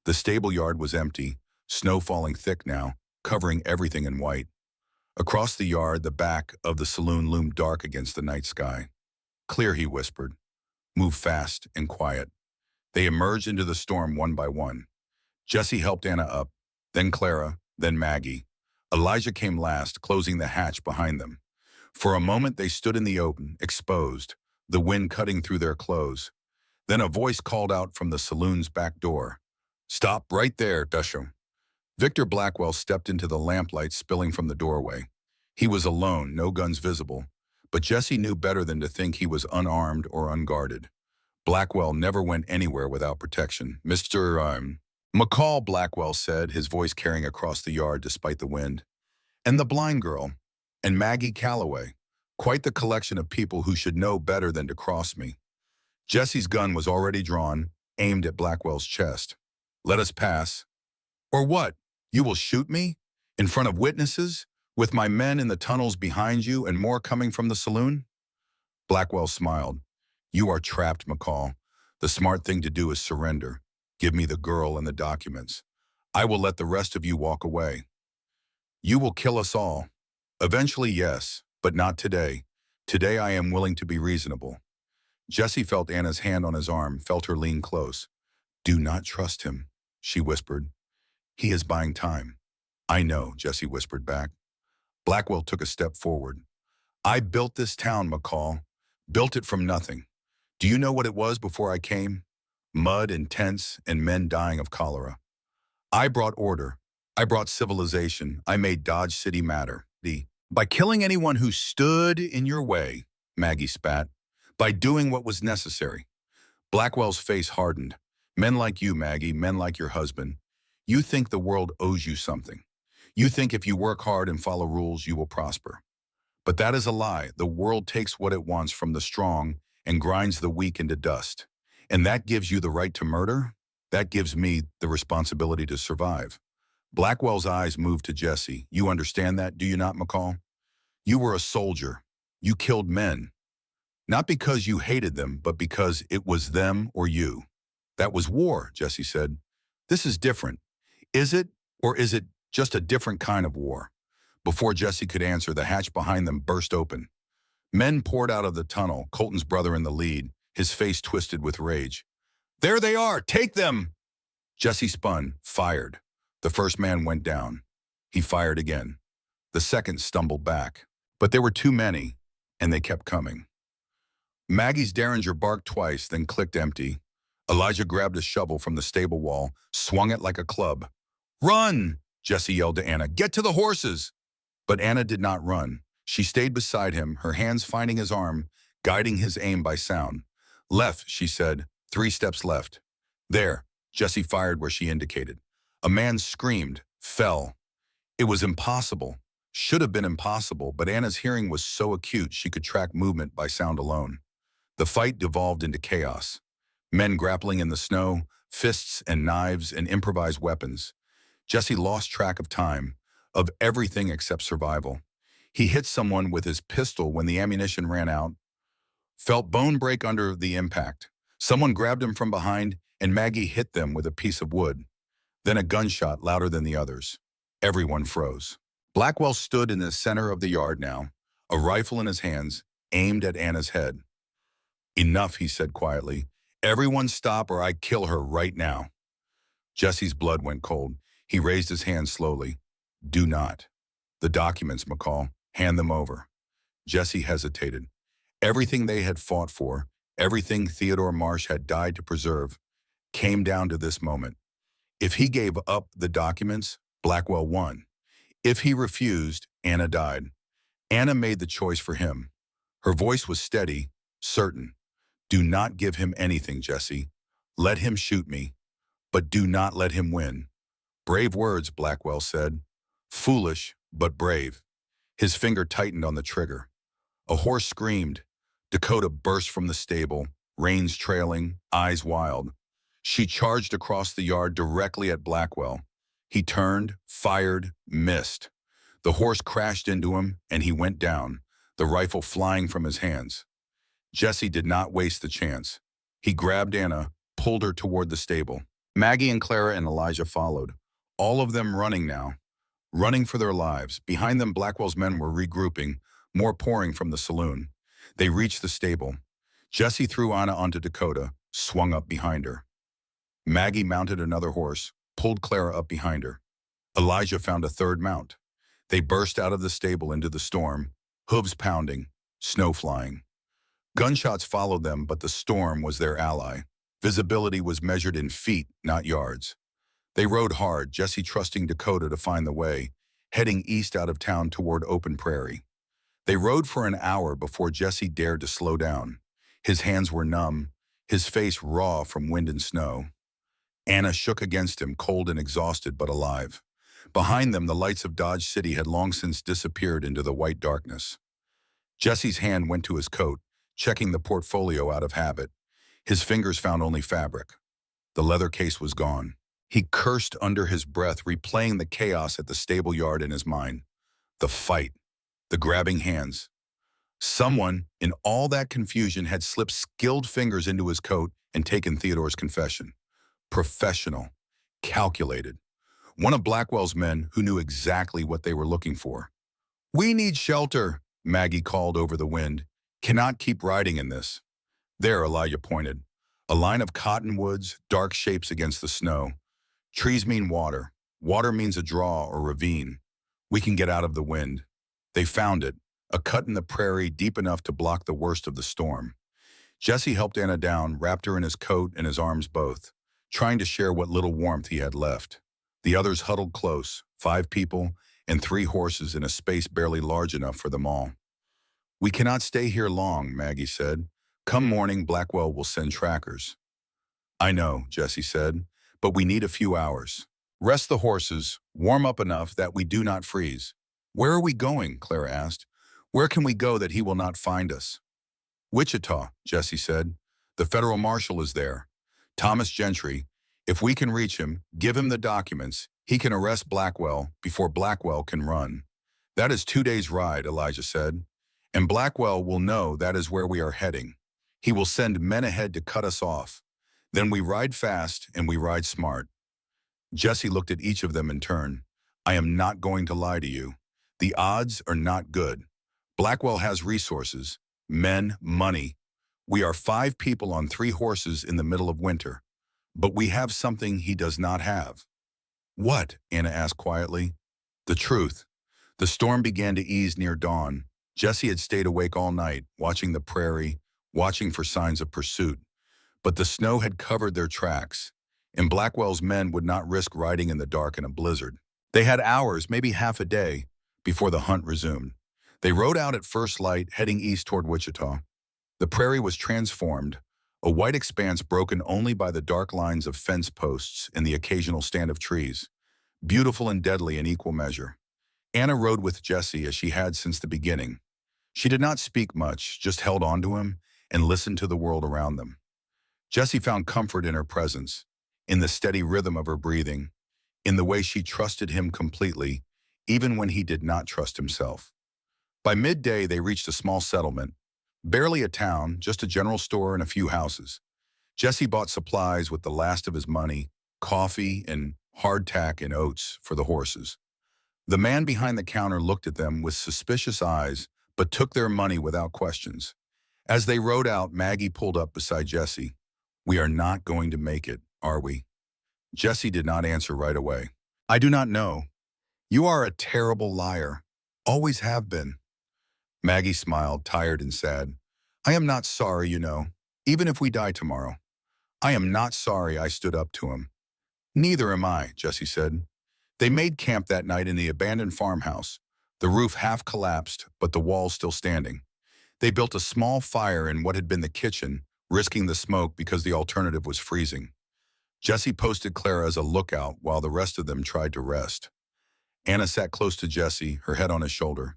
The stable yard was empty, snow falling thick now, covering everything in white. Across the yard, the back of the saloon loomed dark against the night sky. Clear, he whispered. Move fast and quiet. They emerged into the storm one by one. Jesse helped Anna up, then Clara, then Maggie. Elijah came last, closing the hatch behind them. For a moment they stood in the open, exposed, the wind cutting through their clothes. Then a voice called out from the saloon's back door. Stop right there, Dusham. Victor Blackwell stepped into the lamplight spilling from the doorway. He was alone, no guns visible. But Jesse knew better than to think he was unarmed or unguarded. Blackwell never went anywhere without protection. Mr. McCall, Blackwell said, his voice carrying across the yard despite the wind. And the blind girl. And Maggie Calloway. Quite the collection of people who should know better than to cross me. Jesse's gun was already drawn, aimed at Blackwell's chest. Let us pass. Or what? You will shoot me? In front of witnesses? With my men in the tunnels behind you and more coming from the saloon? Blackwell smiled. You are trapped, McCall. The smart thing to do is surrender. Give me the girl and the documents. I will let the rest of you walk away. You will kill us all. Eventually, yes, but not today. Today I am willing to be reasonable. Jesse felt Anna's hand on his arm, felt her lean close. Do not trust him, she whispered. He is buying time. I know, Jesse whispered back. Blackwell took a step forward. I built this town, McCall. Built it from nothing. Do you know what it was before I came? Mud and tents and men dying of cholera. I brought order. I brought civilization. I made Dodge City matter. By killing anyone who stood in your way, Maggie spat. By doing what was necessary. Blackwell's face hardened. Men like you, Maggie, men like your husband. You think the world owes you something. You think if you work hard and follow rules, you will prosper. But that is a lie. The world takes what it wants from the strong and grinds the weak into dust. And that gives you the right to murder? That gives me the responsibility to survive. Blackwell's eyes moved to Jesse. You understand that, do you not, McCall? You were a soldier. You killed men. Not because you hated them, but because it was them or you. That was war, Jesse said. This is different. Is it, or is it just a different kind of war? Before Jesse could answer, the hatch behind them burst open. Men poured out of the tunnel, Colton's brother in the lead, his face twisted with rage. There they are! Take them! Jesse spun, fired. The first man went down. He fired again. The second stumbled back. But there were too many, and they kept coming. Maggie's derringer barked twice, then clicked empty. Elijah grabbed a shovel from the stable wall, swung it like a club. Run! Jesse yelled to Anna. Get to the horses! But Anna did not run. She stayed beside him, her hands finding his arm, guiding his aim by sound. Left, she said. 3 steps left. There. Jesse fired where she indicated. A man screamed, fell. It was impossible. Should have been impossible, but Anna's hearing was so acute she could track movement by sound alone. The fight devolved into chaos. Men grappling in the snow, fists and knives and improvised weapons. Jesse lost track of time, of everything except survival. He hit someone with his pistol when the ammunition ran out, felt bone break under the impact. Someone grabbed him from behind, and Maggie hit them with a piece of wood. Then a gunshot louder than the others. Everyone froze. Blackwell stood in the center of the yard now, a rifle in his hands, aimed at Anna's head. Enough, he said quietly. Everyone stop or I kill her right now. Jesse's blood went cold. He raised his hand slowly. Do not. The documents, McCall. Hand them over. Jesse hesitated. Everything they had fought for, everything Theodore Marsh had died to preserve, came down to this moment. If he gave up the documents, Blackwell won. If he refused, Anna died. Anna made the choice for him. Her voice was steady, certain. Do not give him anything, Jesse. Let him shoot me, but do not let him win. Brave words, Blackwell said. Foolish, but brave. His finger tightened on the trigger. A horse screamed. Dakota burst from the stable, reins trailing, eyes wild. She charged across the yard directly at Blackwell. He turned, fired, missed. The horse crashed into him, and he went down, the rifle flying from his hands. Jesse did not waste the chance. He grabbed Anna, pulled her toward the stable. Maggie and Clara and Elijah followed, all of them running now, running for their lives. Behind them, Blackwell's men were regrouping, more pouring from the saloon. They reached the stable. Jesse threw Anna onto Dakota, swung up behind her. Maggie mounted another horse, pulled Clara up behind her. Elijah found a third mount. They burst out of the stable into the storm, hooves pounding, snow flying. Gunshots followed them, but the storm was their ally. Visibility was measured in feet, not yards. They rode hard, Jesse trusting Dakota to find the way, heading east out of town toward open prairie. They rode for an hour before Jesse dared to slow down. His hands were numb, his face raw from wind and snow. Anna shook against him, cold and exhausted but alive. Behind them, the lights of Dodge City had long since disappeared into the white darkness. Jesse's hand went to his coat, checking the portfolio out of habit. His fingers found only fabric. The leather case was gone. He cursed under his breath, replaying the chaos at the stable yard in his mind. The fight, the grabbing hands. Someone, in all that confusion, had slipped skilled fingers into his coat and taken Theodore's confession. Professional, calculated. One of Blackwell's men who knew exactly what they were looking for. We need shelter, Maggie called over the wind. Cannot keep riding in this. There, Elijah pointed. A line of cottonwoods, dark shapes against the snow. Trees mean water. Water means a draw or ravine. We can get out of the wind. They found it, a cut in the prairie deep enough to block the worst of the storm. Jesse helped Anna down, wrapped her in his coat and his arms both, trying to share what little warmth he had left. The others huddled close, 5 people and 3 horses in a space barely large enough for them all. We cannot stay here long, Maggie said. Come morning, Blackwell will send trackers. I know, Jesse said, but we need a few hours. Rest the horses, warm up enough that we do not freeze. Where are we going? Clara asked. Where can we go that he will not find us? Wichita, Jesse said. The federal marshal is there. Thomas Gentry. If we can reach him, give him the documents, he can arrest Blackwell before Blackwell can run. That is 2 days' ride, Elijah said. And Blackwell will know that is where we are heading. He will send men ahead to cut us off. Then we ride fast and we ride smart. Jesse looked at each of them in turn. I am not going to lie to you. The odds are not good. Blackwell has resources, men, money. We are 5 people on 3 horses in the middle of winter. But we have something he does not have. What? Anna asked quietly. The truth. The storm began to ease near dawn. Jesse had stayed awake all night, watching the prairie, watching for signs of pursuit. But the snow had covered their tracks, and Blackwell's men would not risk riding in the dark in a blizzard. They had hours, maybe half a day, before the hunt resumed. They rode out at first light, heading east toward Wichita. The prairie was transformed, a white expanse broken only by the dark lines of fence posts and the occasional stand of trees, beautiful and deadly in equal measure. Anna rode with Jesse as she had since the beginning. She did not speak much, just held on to him and listened to the world around them. Jesse found comfort in her presence, in the steady rhythm of her breathing, in the way she trusted him completely, even when he did not trust himself. By midday, they reached a small settlement, barely a town, just a general store and a few houses. Jesse bought supplies with the last of his money, coffee and hardtack and oats for the horses. The man behind the counter looked at them with suspicious eyes, but took their money without questions. As they rode out, Maggie pulled up beside Jesse. We are not going to make it, are we? Jesse did not answer right away. I do not know. You are a terrible liar. Always have been. Maggie smiled, tired and sad. I am not sorry, you know, even if we die tomorrow. I am not sorry I stood up to him. Neither am I, Jesse said. They made camp that night in the abandoned farmhouse, the roof half collapsed, but the walls still standing. They built a small fire in what had been the kitchen, risking the smoke because the alternative was freezing. Jesse posted Clara as a lookout while the rest of them tried to rest. Anna sat close to Jesse, her head on his shoulder.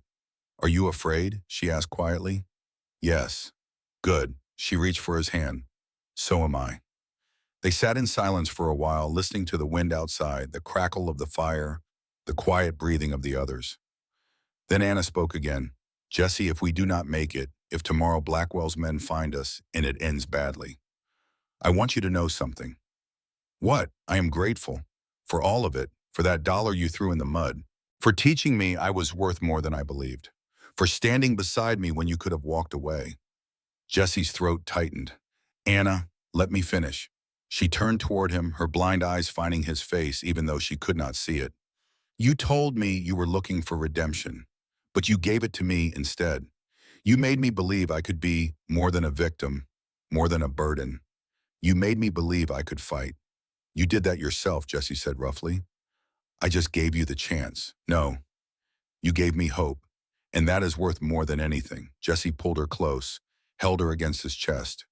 Are you afraid? She asked quietly. Yes. Good. She reached for his hand. So am I. They sat in silence for a while, listening to the wind outside, the crackle of the fire, the quiet breathing of the others. Then Anna spoke again. Jesse, if we do not make it, if tomorrow Blackwell's men find us and it ends badly, I want you to know something. What? I am grateful. For all of it, for that dollar you threw in the mud, for teaching me I was worth more than I believed, for standing beside me when you could have walked away. Jesse's throat tightened. Anna, let me finish. She turned toward him, her blind eyes finding his face even though she could not see it. You told me you were looking for redemption, but you gave it to me instead. You made me believe I could be more than a victim, more than a burden. You made me believe I could fight. You did that yourself, Jesse said roughly. I just gave you the chance. No, you gave me hope, and that is worth more than anything. Jesse pulled her close, held her against his chest.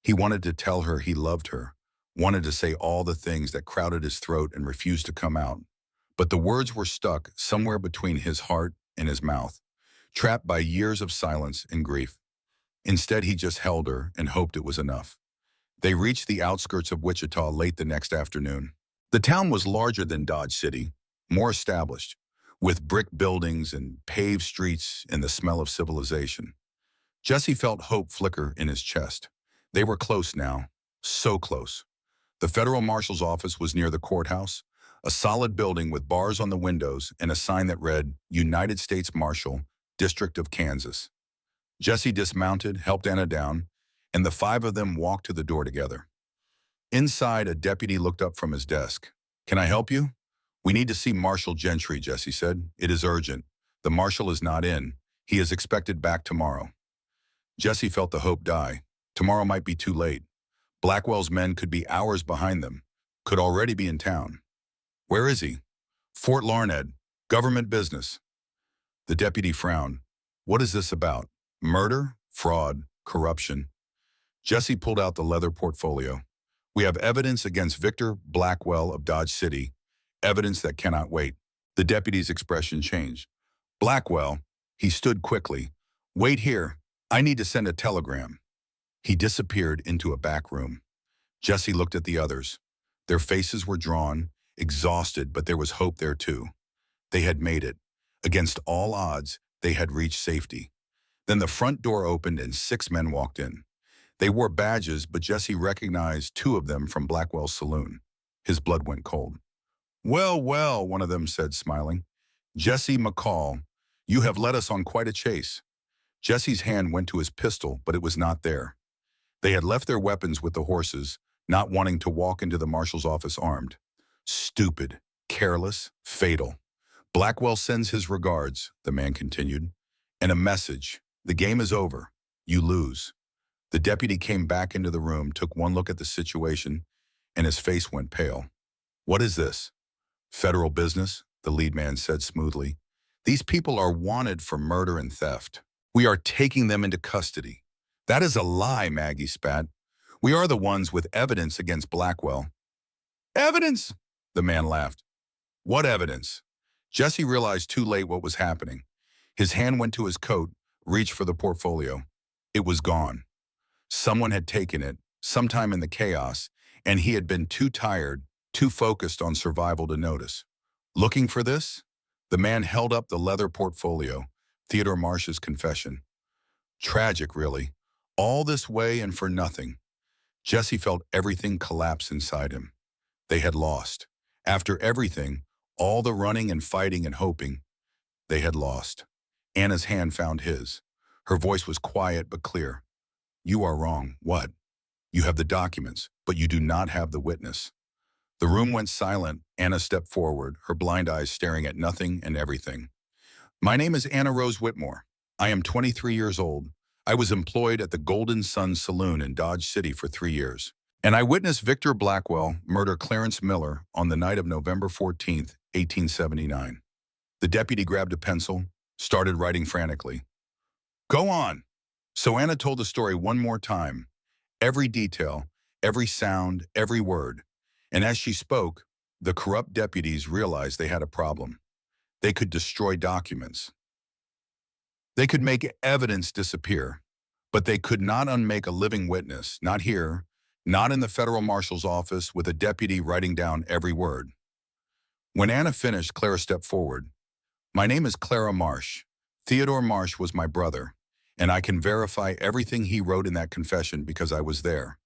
He wanted to tell her he loved her, wanted to say all the things that crowded his throat and refused to come out. But the words were stuck somewhere between his heart and his mouth, trapped by years of silence and grief. Instead, he just held her and hoped it was enough. They reached the outskirts of Wichita late the next afternoon. The town was larger than Dodge City, more established, with brick buildings and paved streets and the smell of civilization. Jesse felt hope flicker in his chest. They were close now, so close. The federal marshal's office was near the courthouse, a solid building with bars on the windows and a sign that read, United States Marshal, District of Kansas. Jesse dismounted, helped Anna down, and the 5 of them walked to the door together. Inside, a deputy looked up from his desk. Can I help you? We need to see Marshal Gentry, Jesse said. It is urgent. The marshal is not in. He is expected back tomorrow. Jesse felt the hope die. Tomorrow might be too late. Blackwell's men could be hours behind them, could already be in town. Where is he? Fort Larned. Government business. The deputy frowned. What is this about? Murder? Fraud? Corruption? Jesse pulled out the leather portfolio. We have evidence against Victor Blackwell of Dodge City, evidence that cannot wait. The deputy's expression changed. Blackwell, he stood quickly. Wait here. I need to send a telegram. He disappeared into a back room. Jesse looked at the others. Their faces were drawn, exhausted, but there was hope there too. They had made it. Against all odds, they had reached safety. Then the front door opened and 6 men walked in. They wore badges, but Jesse recognized 2 of them from Blackwell's saloon. His blood went cold. Well, well, one of them said, smiling. Jesse McCall, you have led us on quite a chase. Jesse's hand went to his pistol, but it was not there. They had left their weapons with the horses, not wanting to walk into the marshal's office armed. Stupid, careless, fatal. Blackwell sends his regards, the man continued, and a message. The game is over. You lose. The deputy came back into the room, took one look at the situation, and his face went pale. What is this? Federal business, the lead man said smoothly. These people are wanted for murder and theft. We are taking them into custody. That is a lie, Maggie spat. We are the ones with evidence against Blackwell. Evidence? The man laughed. What evidence? Jesse realized too late what was happening. His hand went to his coat, reached for the portfolio. It was gone. Someone had taken it, sometime in the chaos, and he had been too tired, too focused on survival to notice. Looking for this? The man held up the leather portfolio, Theodore Marsh's confession. Tragic, really. All this way and for nothing. Jesse felt everything collapse inside him. They had lost. After everything, all the running and fighting and hoping, they had lost. Anna's hand found his. Her voice was quiet but clear. You are wrong. What? You have the documents, but you do not have the witness. The room went silent. Anna stepped forward, her blind eyes staring at nothing and everything. My name is Anna Rose Whitmore. I am 23 years old. I was employed at the Golden Sun Saloon in Dodge City for 3 years. And I witnessed Victor Blackwell murder Clarence Miller on the night of November 14th, 1879. The deputy grabbed a pencil, started writing frantically. Go on. So Anna told the story one more time, every detail, every sound, every word. And as she spoke, the corrupt deputies realized they had a problem. They could destroy documents. They could make evidence disappear, but they could not unmake a living witness, not here, not in the federal marshal's office with a deputy writing down every word. When Anna finished, Clara stepped forward. My name is Clara Marsh. Theodore Marsh was my brother, and I can verify everything he wrote in that confession because I was there.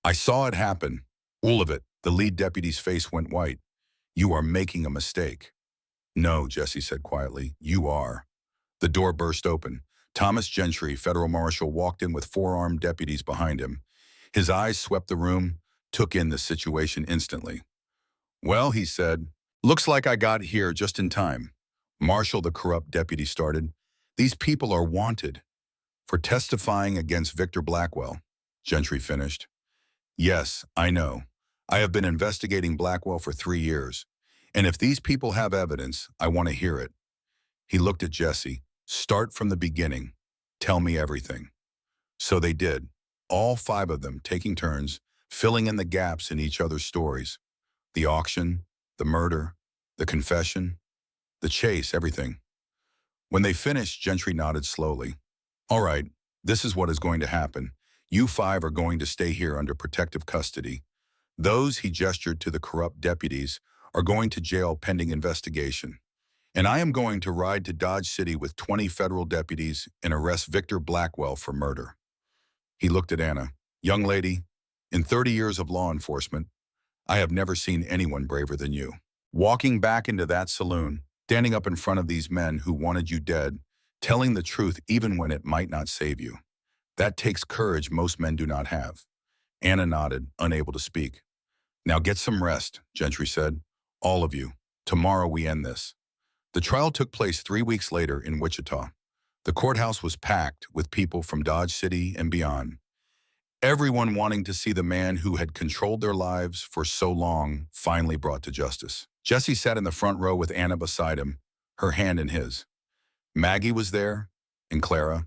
I saw it happen. All of it. The lead deputy's face went white. You are making a mistake. No, Jesse said quietly. You are. The door burst open. Thomas Gentry, federal marshal, walked in with 4 armed deputies behind him. His eyes swept the room, took in the situation instantly. Well, he said, looks like I got here just in time. Marshal, the corrupt deputy started. These people are wanted for testifying against Victor Blackwell. Gentry finished. Yes, I know. I have been investigating Blackwell for 3 years. And if these people have evidence, I want to hear it. He looked at Jesse. Start from the beginning. Tell me everything. So they did. All 5 of them taking turns, filling in the gaps in each other's stories. The auction, the murder, the confession, the chase, everything. When they finished, Gentry nodded slowly. All right, this is what is going to happen. You 5 are going to stay here under protective custody. Those, he gestured to the corrupt deputies, are going to jail pending investigation. And I am going to ride to Dodge City with 20 federal deputies and arrest Victor Blackwell for murder. He looked at Anna. Young lady, in 30 years of law enforcement, I have never seen anyone braver than you. Walking back into that saloon, standing up in front of these men who wanted you dead, telling the truth even when it might not save you. That takes courage most men do not have. Anna nodded, unable to speak. Now get some rest, Gentry said. All of you. Tomorrow we end this. The trial took place 3 weeks later in Wichita. The courthouse was packed with people from Dodge City and beyond. Everyone wanting to see the man who had controlled their lives for so long finally brought to justice. Jesse sat in the front row with Anna beside him, her hand in his. Maggie was there, and Clara,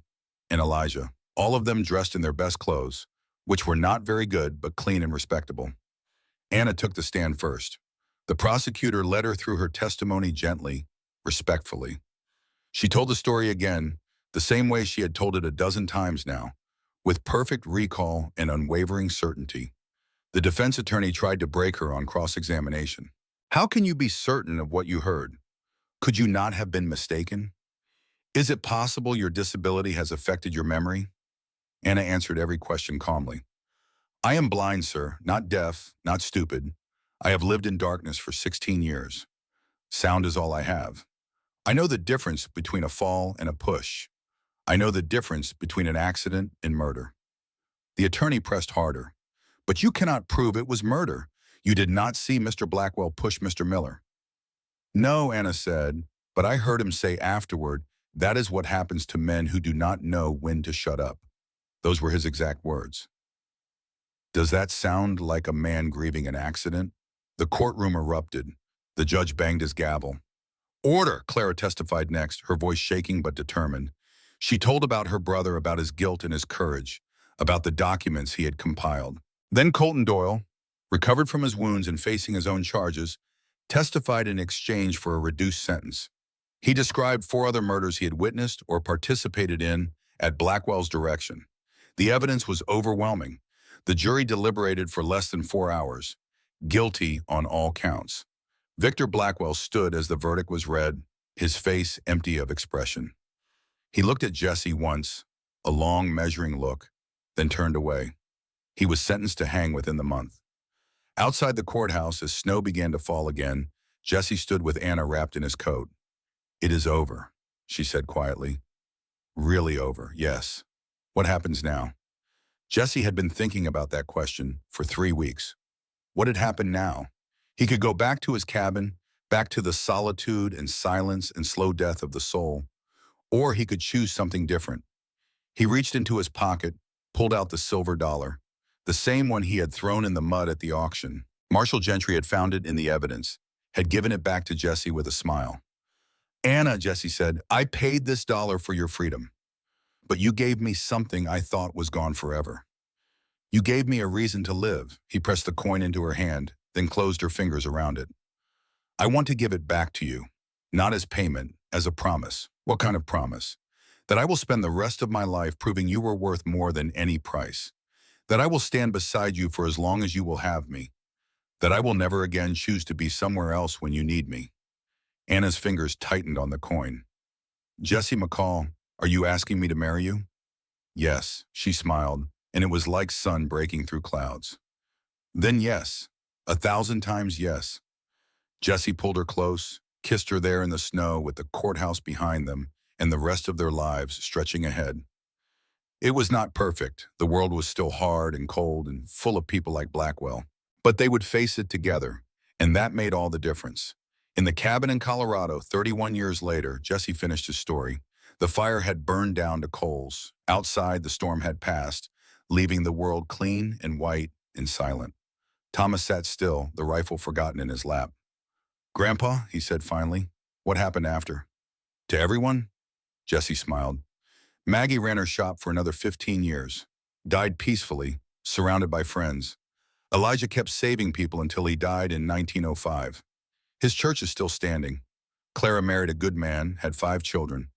and Elijah, all of them dressed in their best clothes, which were not very good but clean and respectable. Anna took the stand first. The prosecutor led her through her testimony gently, respectfully. She told the story again, the same way she had told it a dozen times now, with perfect recall and unwavering certainty. The defense attorney tried to break her on cross-examination. How can you be certain of what you heard? Could you not have been mistaken? Is it possible your disability has affected your memory? Anna answered every question calmly. I am blind, sir, not deaf, not stupid. I have lived in darkness for 16 years. Sound is all I have. I know the difference between a fall and a push. I know the difference between an accident and murder. The attorney pressed harder. But you cannot prove it was murder. You did not see Mr. Blackwell push Mr. Miller. No, Anna said, but I heard him say afterward, that is what happens to men who do not know when to shut up. Those were his exact words. Does that sound like a man grieving an accident? The courtroom erupted. The judge banged his gavel. Order, Clara testified next, her voice shaking but determined. She told about her brother, about his guilt and his courage, about the documents he had compiled. Then Colton Doyle, recovered from his wounds and facing his own charges, testified in exchange for a reduced sentence. He described 4 other murders he had witnessed or participated in at Blackwell's direction. The evidence was overwhelming. The jury deliberated for less than 4 hours, guilty on all counts. Victor Blackwell stood as the verdict was read, his face empty of expression. He looked at Jesse once, a long, measuring look, then turned away. He was sentenced to hang within the month. Outside the courthouse, as snow began to fall again, Jesse stood with Anna wrapped in his coat. It is over, she said quietly. Really over, yes. What happens now? Jesse had been thinking about that question for 3 weeks. What had happened now? He could go back to his cabin, back to the solitude and silence and slow death of the soul, or he could choose something different. He reached into his pocket, pulled out the silver dollar, the same one he had thrown in the mud at the auction. Marshall Gentry had found it in the evidence, had given it back to Jesse with a smile. Anna, Jesse said, I paid this dollar for your freedom, but you gave me something I thought was gone forever. You gave me a reason to live. He pressed the coin into her hand, then closed her fingers around it. I want to give it back to you, not as payment, as a promise. What kind of promise? That I will spend the rest of my life proving you were worth more than any price. That I will stand beside you for as long as you will have me. That I will never again choose to be somewhere else when you need me. Anna's fingers tightened on the coin. Jesse McCall, are you asking me to marry you? Yes, she smiled, and it was like sun breaking through clouds. Then yes, 1,000 times yes. Jesse pulled her close, kissed her there in the snow with the courthouse behind them and the rest of their lives stretching ahead. It was not perfect. The world was still hard and cold and full of people like Blackwell. But they would face it together, and that made all the difference. In the cabin in Colorado, 31 years later, Jesse finished his story. The fire had burned down to coals. Outside, the storm had passed, leaving the world clean and white and silent. Thomas sat still, the rifle forgotten in his lap. Grandpa, he said finally, what happened after? To everyone? Jesse smiled. Maggie ran her shop for another 15 years, died peacefully, surrounded by friends. Elijah kept saving people until he died in 1905. His church is still standing. Clara married a good man, had 5 children.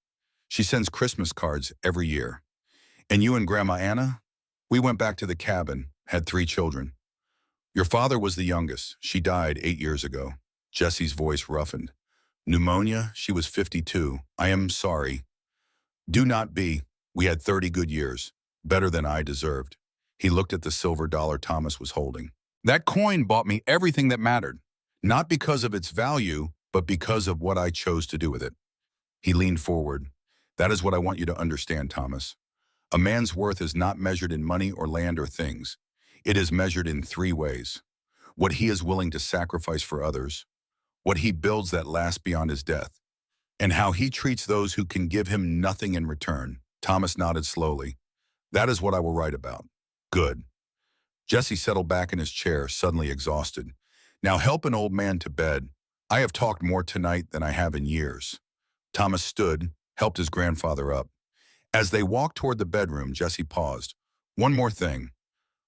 She sends Christmas cards every year. And you and Grandma Anna? We went back to the cabin, had 3 children. Your father was the youngest. She died 8 years ago. Jesse's voice roughened. Pneumonia, she was 52. I am sorry. Do not be. We had 30 good years. Better than I deserved. He looked at the silver dollar Thomas was holding. That coin bought me everything that mattered. Not because of its value, but because of what I chose to do with it. He leaned forward. That is what I want you to understand, Thomas. A man's worth is not measured in money or land or things. It is measured in 3 ways. What he is willing to sacrifice for others, what he builds that lasts beyond his death, and how he treats those who can give him nothing in return. Thomas nodded slowly. That is what I will write about. Good. Jesse settled back in his chair, suddenly exhausted. Now help an old man to bed. I have talked more tonight than I have in years. Thomas stood, helped his grandfather up. As they walked toward the bedroom, Jesse paused. One more thing.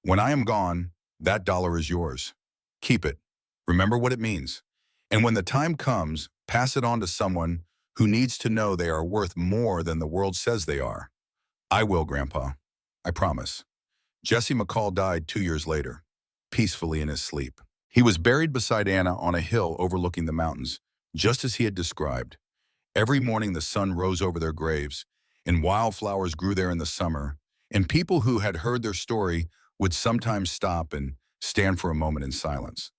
When I am gone, that dollar is yours. Keep it. Remember what it means. And when the time comes, pass it on to someone who needs to know they are worth more than the world says they are. I will, Grandpa. I promise. Jesse McCall died 2 years later, peacefully in his sleep. He was buried beside Anna on a hill overlooking the mountains, just as he had described. Every morning the sun rose over their graves, and wildflowers grew there in the summer, and people who had heard their story would sometimes stop and stand for a moment in silence.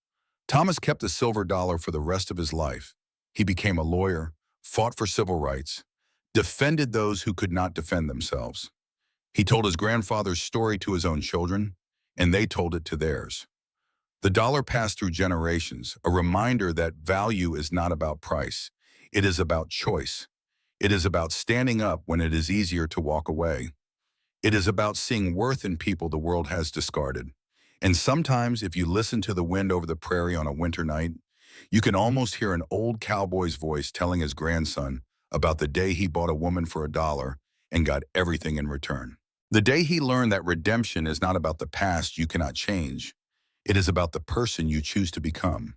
Thomas kept the silver dollar for the rest of his life. He became a lawyer, fought for civil rights, defended those who could not defend themselves. He told his grandfather's story to his own children, and they told it to theirs. The dollar passed through generations, a reminder that value is not about price. It is about choice. It is about standing up when it is easier to walk away. It is about seeing worth in people the world has discarded. And sometimes, if you listen to the wind over the prairie on a winter night, you can almost hear an old cowboy's voice telling his grandson about the day he bought a woman for $1 and got everything in return. The day he learned that redemption is not about the past you cannot change. It is about the person you choose to become.